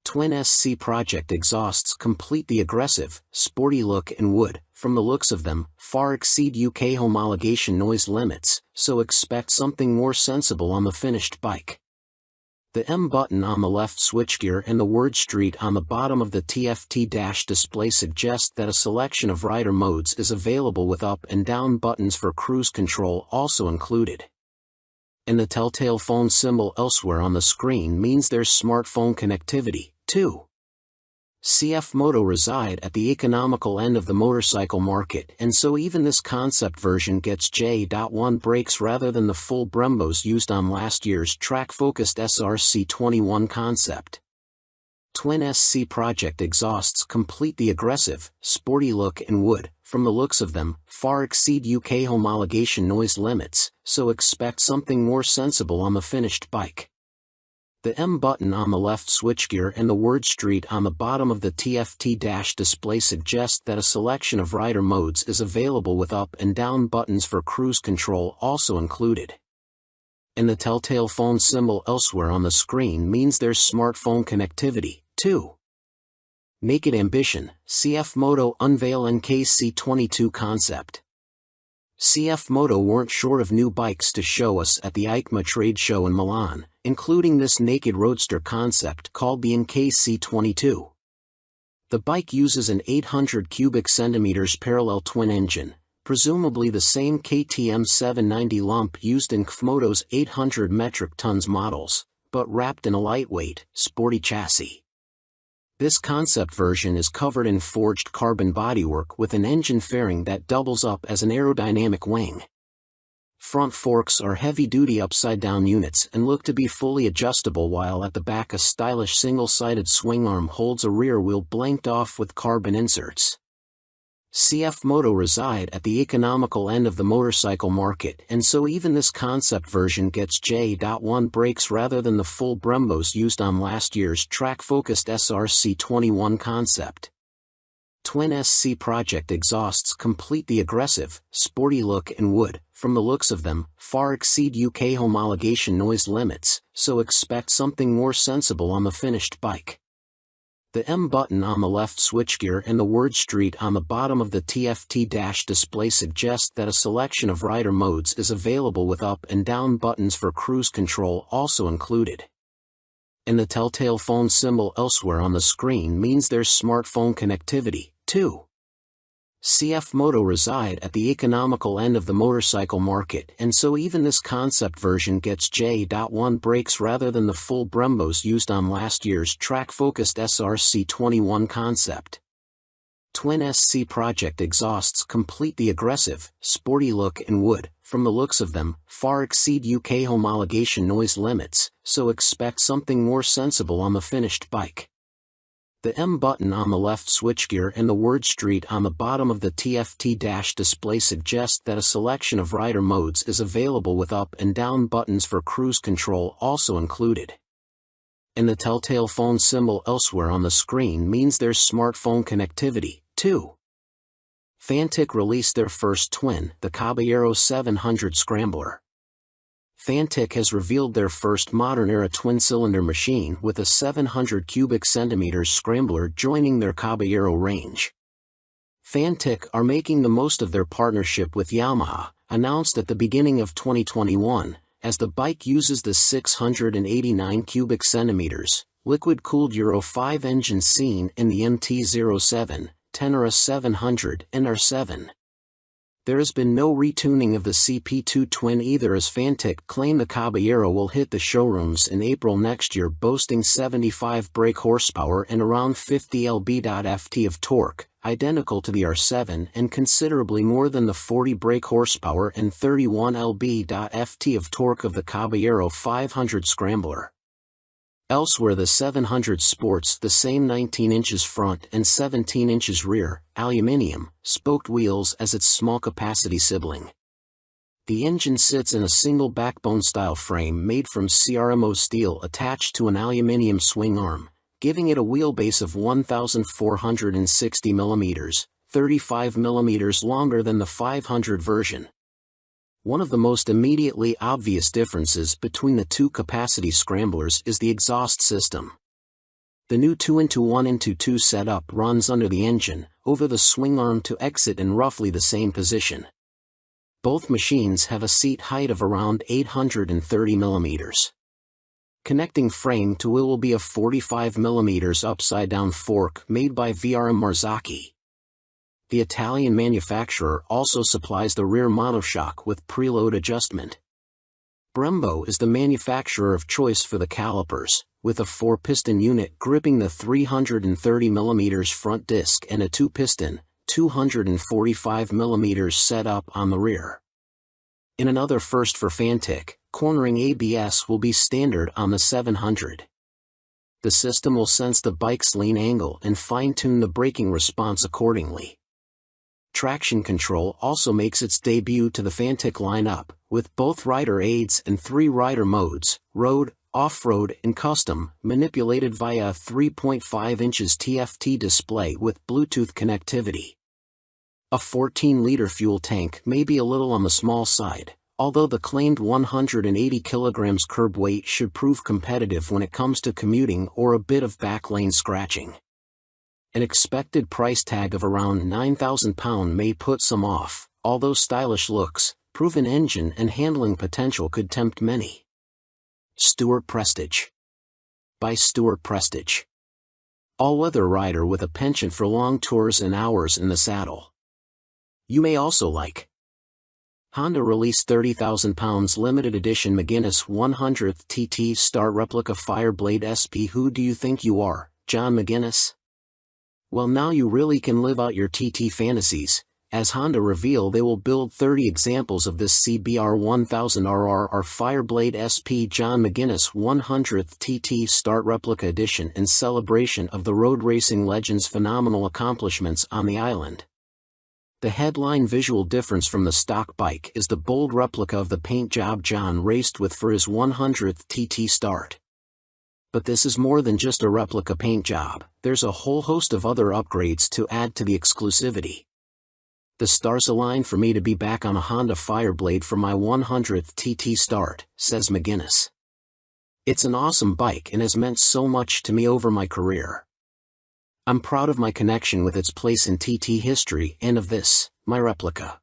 Twin SC Project exhausts complete the aggressive, sporty look and would, from the looks of them, far exceed UK homologation noise limits, so expect something more sensible on the finished bike. The M button on the left switchgear and the word Street on the bottom of the TFT dash display suggest that a selection of rider modes is available with up and down buttons for cruise control also included. And the telltale phone symbol elsewhere on the screen means there's smartphone connectivity, too. CF Moto reside at the economical end of the motorcycle market, and so even this concept version gets J.1 brakes rather than the full Brembos used on last year's track-focused SRC21 concept. Twin SC Project exhausts complete the aggressive, sporty look and would, from the looks of them, far exceed UK homologation noise limits, so expect something more sensible on the finished bike. The M button on the left switchgear and the word Street on the bottom of the TFT dash display suggest that a selection of rider modes is available with up and down buttons for cruise control also included. And the telltale phone symbol elsewhere on the screen means there's smartphone connectivity, too. Naked Ambition, CF Moto unveil NKC22 concept. CF Moto weren't short of new bikes to show us at the EICMA trade show in Milan, including this naked roadster concept called the NKC22. The bike uses an 800 cubic centimeters parallel twin engine, presumably the same KTM 790 lump used in KFMoto's 800 metric tons models, but wrapped in a lightweight, sporty chassis. This concept version is covered in forged carbon bodywork with an engine fairing that doubles up as an aerodynamic wing. Front forks are heavy-duty upside-down units and look to be fully adjustable, while at the back a stylish single-sided swing arm holds a rear wheel blanked off with carbon inserts. CF Moto reside at the economical end of the motorcycle market, and so even this concept version gets J.1 brakes rather than the full Brembos used on last year's track-focused SRC21 concept. Twin SC Project exhausts complete the aggressive, sporty look and would, from the looks of them, far exceed UK homologation noise limits, so expect something more sensible on the finished bike. The M button on the left switchgear and the word Street on the bottom of the TFT dash display suggest that a selection of rider modes is available with up and down buttons for cruise control also included. And the telltale phone symbol elsewhere on the screen means there's smartphone connectivity, too. CF Moto reside at the economical end of the motorcycle market, and so even this concept version gets J.1 brakes rather than the full Brembos used on last year's track-focused SRC21 concept. Twin SC Project exhausts complete the aggressive, sporty look and would, from the looks of them, far exceed UK homologation noise limits, so expect something more sensible on the finished bike. The M button on the left switchgear and the word Street on the bottom of the TFT dash display suggest that a selection of rider modes is available with up and down buttons for cruise control also included. And the telltale phone symbol elsewhere on the screen means there's smartphone connectivity, too. Fantic released their first twin, the Caballero 700 Scrambler. Fantic has revealed their first modern-era twin-cylinder machine with a 700 cubic centimeters Scrambler joining their Caballero range. Fantic are making the most of their partnership with Yamaha, announced at the beginning of 2021, as the bike uses the 689 cubic centimeters, liquid-cooled Euro 5 engine seen in the MT-07, Tenere 700 and R7. There has been no retuning of the CP2 twin either, as Fantic claim the Caballero will hit the showrooms in April next year, boasting 75 brake horsepower and around 50 lb.ft of torque, identical to the R7 and considerably more than the 40 brake horsepower and 31 lb.ft of torque of the Caballero 500 Scrambler. Elsewhere, the 700 sports the same 19 inches front and 17 inches rear, aluminium, spoked wheels as its small-capacity sibling. The engine sits in a single backbone-style frame made from CRMO steel attached to an aluminium swing arm, giving it a wheelbase of 1,460 mm, 35 mm longer than the 500 version. One of the most immediately obvious differences between the two capacity scramblers is the exhaust system. The new 2-into-1-into-2 setup runs under the engine, over the swing arm to exit in roughly the same position. Both machines have a seat height of around 830 mm. Connecting frame to wheel will be a 45 mm upside-down fork made by VRM Marzocchi. The Italian manufacturer also supplies the rear monoshock with preload adjustment. Brembo is the manufacturer of choice for the calipers, with a 4-piston unit gripping the 330 mm front disc and a 2-piston, 245 mm setup on the rear. In another first for Fantic, cornering ABS will be standard on the 700. The system will sense the bike's lean angle and fine-tune the braking response accordingly. Traction control also makes its debut to the Fantic lineup, with both rider aids and 3 rider modes, road, off-road and custom, manipulated via a 3.5 inches TFT display with Bluetooth connectivity. A 14-liter fuel tank may be a little on the small side, although the claimed 180 kilograms curb weight should prove competitive when it comes to commuting or a bit of backlane scratching. An expected price tag of around £9,000 may put some off, although stylish looks, proven engine and handling potential could tempt many. Stuart Prestige. By Stuart Prestige. All-weather rider with a penchant for long tours and hours in the saddle. You may also like. Honda released £30,000 limited edition McGuinness 100th TT Start replica Fireblade SP. Who do you think you are, John McGuinness? Well, now you really can live out your TT fantasies, as Honda reveal they will build 30 examples of this CBR 1000RR Fireblade SP John McGuinness 100th TT Start replica edition in celebration of the road racing legend's phenomenal accomplishments on the island. The headline visual difference from the stock bike is the bold replica of the paint job John raced with for his 100th TT Start. But this is more than just a replica paint job, there's a whole host of other upgrades to add to the exclusivity. The stars align for me to be back on a Honda Fireblade for my 100th TT Start, says McGuinness. It's an awesome bike and has meant so much to me over my career. I'm proud of my connection with its place in TT history and of this, my replica.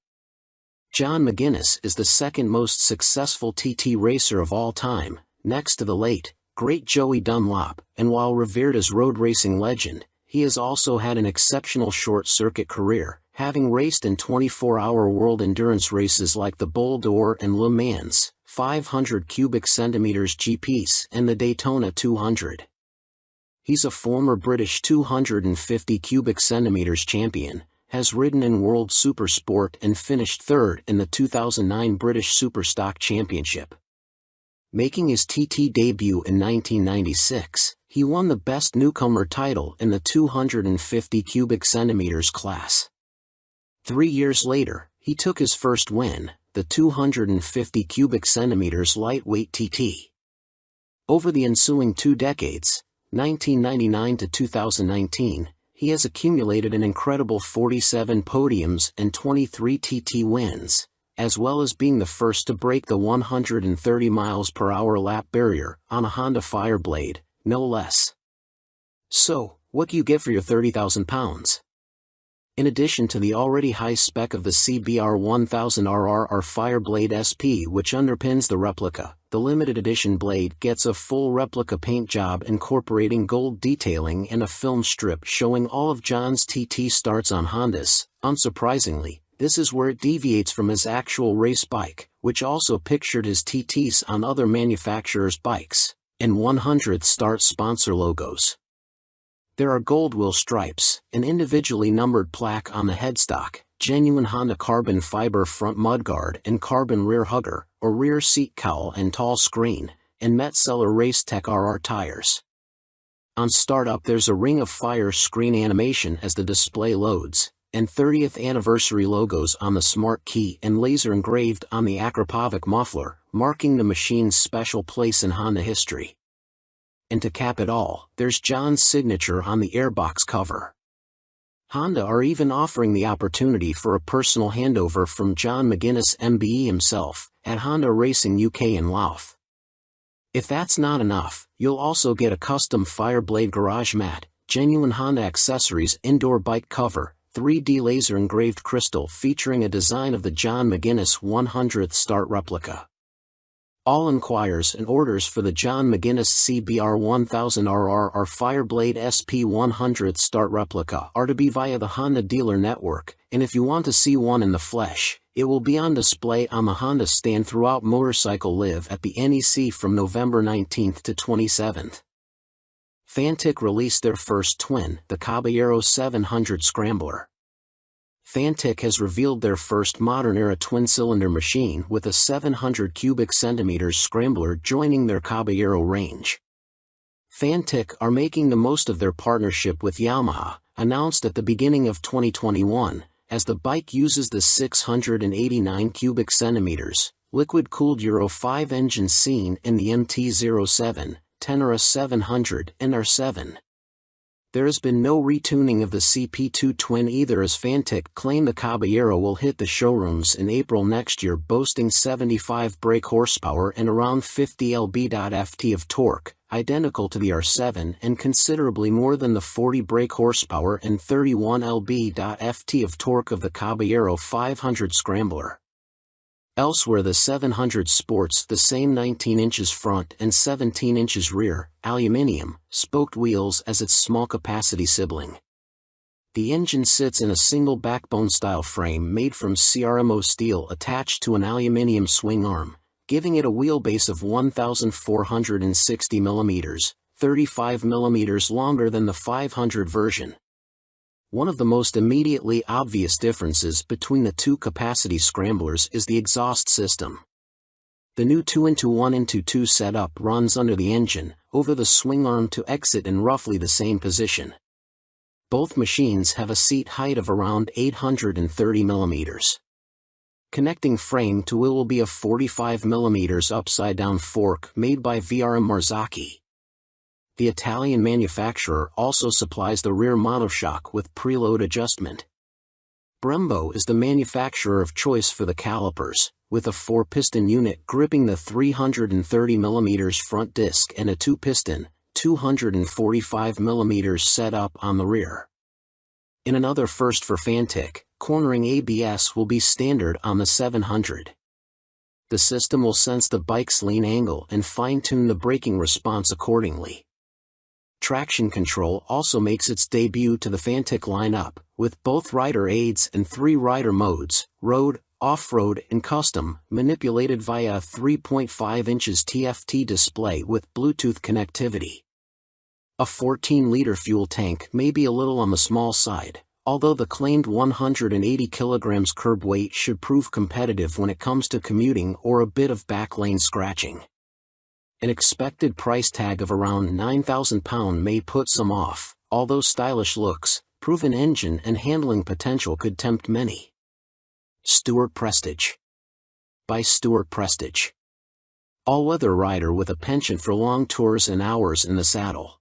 John McGuinness is the second most successful TT racer of all time, next to the late, great Joey Dunlop, and while revered as road racing legend, he has also had an exceptional short-circuit career, having raced in 24-hour world endurance races like the Bol d'Or and Le Mans, 500 cubic centimeters GPs and the Daytona 200. He's a former British 250 cubic centimeters champion, has ridden in World Supersport and finished third in the 2009 British Superstock Championship. Making his TT debut in 1996, he won the Best Newcomer title in the 250 cubic centimeters class. 3 years later, he took his first win, the 250 cubic centimeters lightweight TT. Over the ensuing 2 decades, 1999 to 2019, he has accumulated an incredible 47 podiums and 23 TT wins, as well as being the first to break the 130 miles per hour lap barrier on a Honda Fireblade, no less. So, what do you get for your £30,000? In addition to the already high spec of the CBR 1000RR Fireblade SP which underpins the replica, the limited edition blade gets a full replica paint job incorporating gold detailing and a film strip showing all of John's TT starts on Hondas. Unsurprisingly, this is where it deviates from his actual race bike, which also pictured his TTs on other manufacturers' bikes, and 100th Start sponsor logos. There are gold wheel stripes, an individually numbered plaque on the headstock, genuine Honda carbon fiber front mudguard and carbon rear hugger, or rear seat cowl and tall screen, and Metzeler Racetech RR tires. On startup there's a Ring of Fire screen animation as the display loads, and 30th anniversary logos on the smart key and laser engraved on the Akrapovic muffler, marking the machine's special place in Honda history. And to cap it all, there's John's signature on the airbox cover. Honda are even offering the opportunity for a personal handover from John McGuinness MBE himself, at Honda Racing UK in Louth. If that's not enough, you'll also get a custom Fireblade garage mat, genuine Honda accessories indoor bike cover, 3D laser engraved crystal featuring a design of the John McGuinness 100th start replica. All inquiries and orders for the John McGuinness CBR 1000RR or Fireblade SP 100th start replica are to be via the Honda dealer network, and if you want to see one in the flesh, it will be on display on the Honda stand throughout Motorcycle Live at the NEC from November 19th to 27th. Fantic released their first twin, the Caballero 700 Scrambler. Fantic has revealed their first modern-era twin-cylinder machine with a 700 cubic centimeters scrambler joining their Caballero range. Fantic are making the most of their partnership with Yamaha, announced at the beginning of 2021, as the bike uses the 689 cubic centimeters, liquid-cooled Euro 5 engine seen in the MT-07, Tenere 700 and R7. There has been no retuning of the CP2 twin either, as Fantic claim the Caballero will hit the showrooms in April next year, boasting 75 brake horsepower and around 50 lb.ft of torque, identical to the R7 and considerably more than the 40 brake horsepower and 31 lb.ft of torque of the Caballero 500 Scrambler. Elsewhere, the 700 sports the same 19 inches front and 17 inches rear, aluminium, spoked wheels as its small-capacity sibling. The engine sits in a single backbone-style frame made from CRMO steel attached to an aluminium swing arm, giving it a wheelbase of 1,460 mm, 35 mm longer than the 500 version. One of the most immediately obvious differences between the two capacity scramblers is the exhaust system. The new 2-into-1-into-2 setup runs under the engine, over the swing arm to exit in roughly the same position. Both machines have a seat height of around 830 mm. Connecting frame to wheel will be a 45 mm upside-down fork made by VRM Marzocchi. The Italian manufacturer also supplies the rear monoshock with preload adjustment. Brembo is the manufacturer of choice for the calipers, with a 4-piston unit gripping the 330 mm front disc and a 2-piston, 245 mm setup on the rear. In another first for Fantic, cornering ABS will be standard on the 700. The system will sense the bike's lean angle and fine-tune the braking response accordingly. Traction control also makes its debut to the Fantic lineup, with both rider aids and 3 rider modes, road, off-road and custom, manipulated via a 3.5 inches TFT display with Bluetooth connectivity. A 14-liter fuel tank may be a little on the small side, although the claimed 180 kilograms curb weight should prove competitive when it comes to commuting or a bit of backlane scratching. An expected price tag of around £9,000 may put some off, although stylish looks, proven engine and handling potential could tempt many. Stuart Prestige. By Stuart Prestige. All-weather rider with a penchant for long tours and hours in the saddle.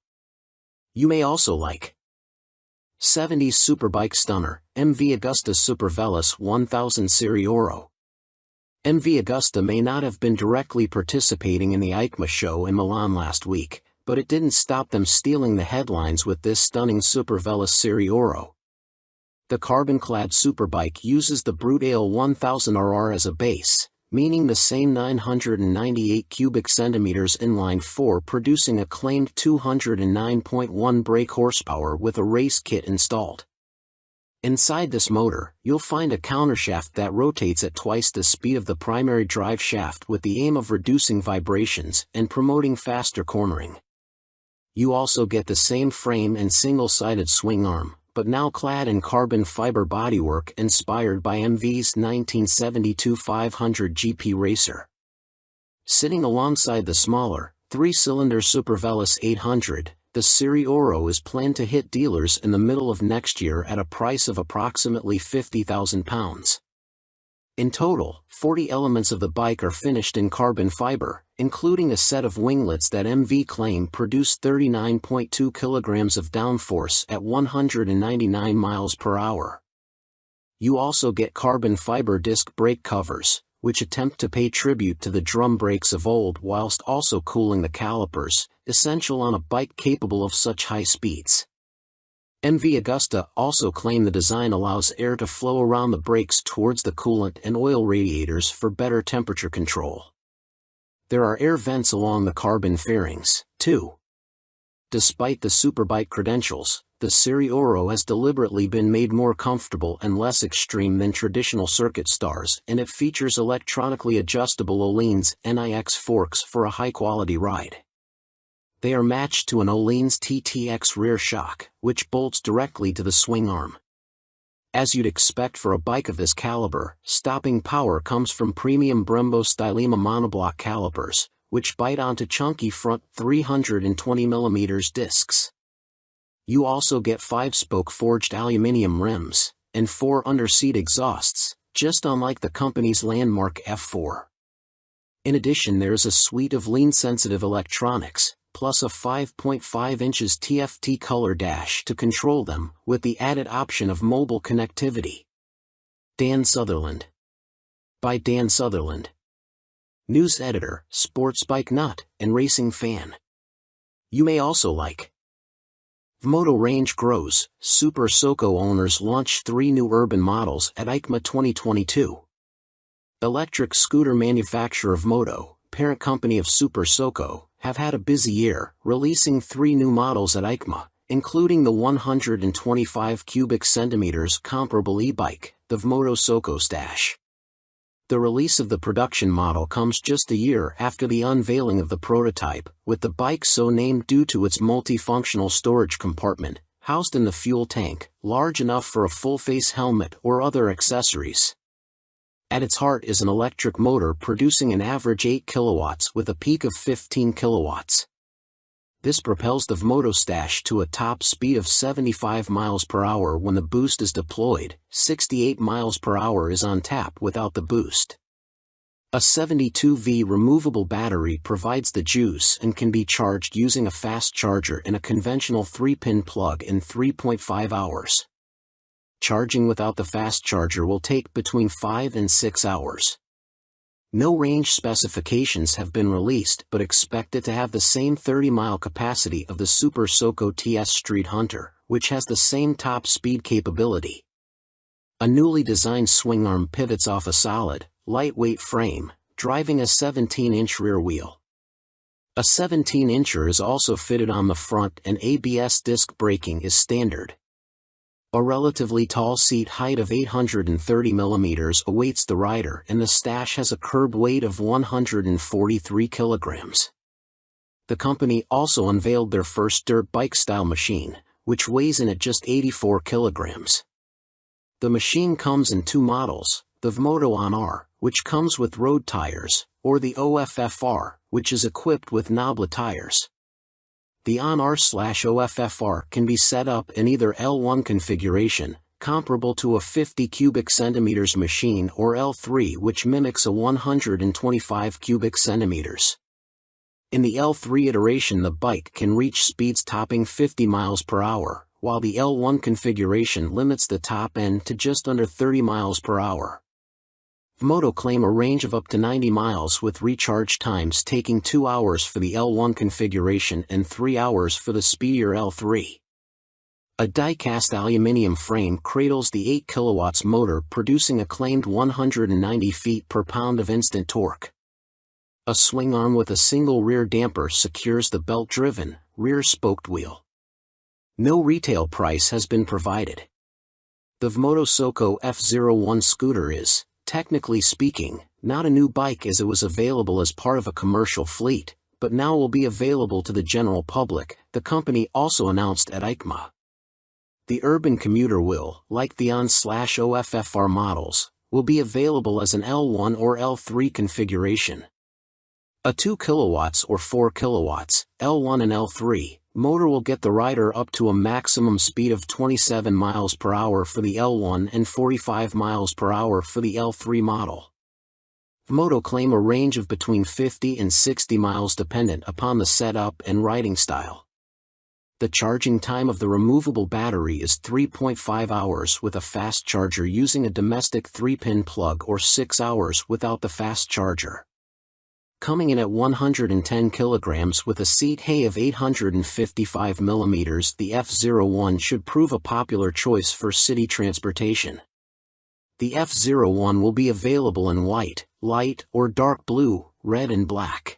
You may also like 70s superbike stunner, MV Agusta Super Veloce 1000 Serie Oro. MV Agusta may not have been directly participating in the EICMA show in Milan last week, but it didn't stop them stealing the headlines with this stunning Super Veloce Serie Oro. The carbon-clad superbike uses the Brute Ale 1000RR as a base, meaning the same 998 cubic centimeters inline 4, producing a claimed 209.1 brake horsepower with a race kit installed. Inside this motor, you'll find a countershaft that rotates at twice the speed of the primary drive shaft with the aim of reducing vibrations and promoting faster cornering. You also get the same frame and single-sided swing arm, but now clad in carbon fiber bodywork inspired by MV's 1972 500 GP Racer. Sitting alongside the smaller, 3-cylinder Super Veloce 800, the Serie Oro is planned to hit dealers in the middle of next year at a price of approximately £50,000. In total, 40 elements of the bike are finished in carbon fiber, including a set of winglets that MV claim produce 39.2 kilograms of downforce at 199 miles per hour. You also get carbon fiber disc brake covers, which attempt to pay tribute to the drum brakes of old whilst also cooling the calipers, essential on a bike capable of such high speeds. MV Agusta also claim the design allows air to flow around the brakes towards the coolant and oil radiators for better temperature control. There are air vents along the carbon fairings, too. Despite the superbike credentials, the Serie Oro has deliberately been made more comfortable and less extreme than traditional circuit stars, and it features electronically adjustable Öhlins NIX forks for a high-quality ride. They are matched to an Öhlins TTX rear shock, which bolts directly to the swing arm. As you'd expect for a bike of this caliber, stopping power comes from premium Brembo Stylema monoblock calipers, which bite onto chunky front 320mm discs. You also get 5-spoke forged aluminium rims, and 4 under-seat exhausts, just unlike the company's landmark F4. In addition, there is a suite of lean-sensitive electronics, plus a 5.5 inches TFT color dash to control them, with the added option of mobile connectivity. Dan Sutherland. By Dan Sutherland. News editor, sports bike nut, and racing fan. You may also like. Vmoto range grows. Super Soco owners launch 3 new urban models at EICMA 2022. Electric scooter manufacturer Vmoto, parent company of Super Soco, have had a busy year, releasing 3 new models at EICMA, including the 125 cubic centimeters comparable e-bike, the Vmoto Soco Stash. The release of the production model comes just a year after the unveiling of the prototype, with the bike so named due to its multifunctional storage compartment, housed in the fuel tank, large enough for a full-face helmet or other accessories. At its heart is an electric motor producing an average 8 kilowatts with a peak of 15 kilowatts. This propels the Vmoto Stash to a top speed of 75 miles per hour when the boost is deployed. 68 miles per hour is on tap without the boost. A 72V removable battery provides the juice and can be charged using a fast charger in a conventional 3-pin plug in 3.5 hours. Charging without the fast charger will take between 5 and 6 hours. No range specifications have been released, but expect it to have the same 30-mile capacity of the Super Soco TS Street Hunter, which has the same top speed capability. A newly designed swing arm pivots off a solid, lightweight frame, driving a 17-inch rear wheel. A 17-incher is also fitted on the front, and ABS disc braking is standard. A relatively tall seat height of 830 mm awaits the rider, and the Stash has a curb weight of 143 kilograms. The company also unveiled their first dirt bike-style machine, which weighs in at just 84 kilograms. The machine comes in 2 models, the Vmoto On-R, which comes with road tires, or the OFFR, which is equipped with knoblet tires. The On-R/OFFR can be set up in either L1 configuration, comparable to a 50 cubic centimeters machine, or L3, which mimics a 125 cubic centimeters. In the L3 iteration, the bike can reach speeds topping 50 miles per hour, while the L1 configuration limits the top end to just under 30 miles per hour. Vmoto claim a range of up to 90 miles with recharge times taking 2 hours for the L1 configuration and 3 hours for the speedier L3. A die-cast aluminium frame cradles the 8 kilowatts motor, producing a claimed 190 feet per pound of instant torque. A swing arm with a single rear damper secures the belt-driven, rear-spoked wheel. No retail price has been provided. The Vmoto Soco F01 scooter is, technically speaking, not a new bike, as it was available as part of a commercial fleet, but now will be available to the general public, the company also announced at EICMA. The urban commuter will, like the On/OFFR models, will be available as an L1 or L3 configuration. A 2 kilowatts or 4 kilowatts, L1 and L3, Motor will get the rider up to a maximum speed of 27 miles per hour for the L1 and 45 miles per hour for the L3 model. Moto claim a range of between 50 and 60 miles dependent upon the setup and riding style. The charging time of the removable battery is 3.5 hours with a fast charger using a domestic 3-pin plug or 6 hours without the fast charger. Coming in at 110 kilograms with a seat height of 855 millimeters, the F01 should prove a popular choice for city transportation. The F01 will be available in white, light or dark blue, red and black.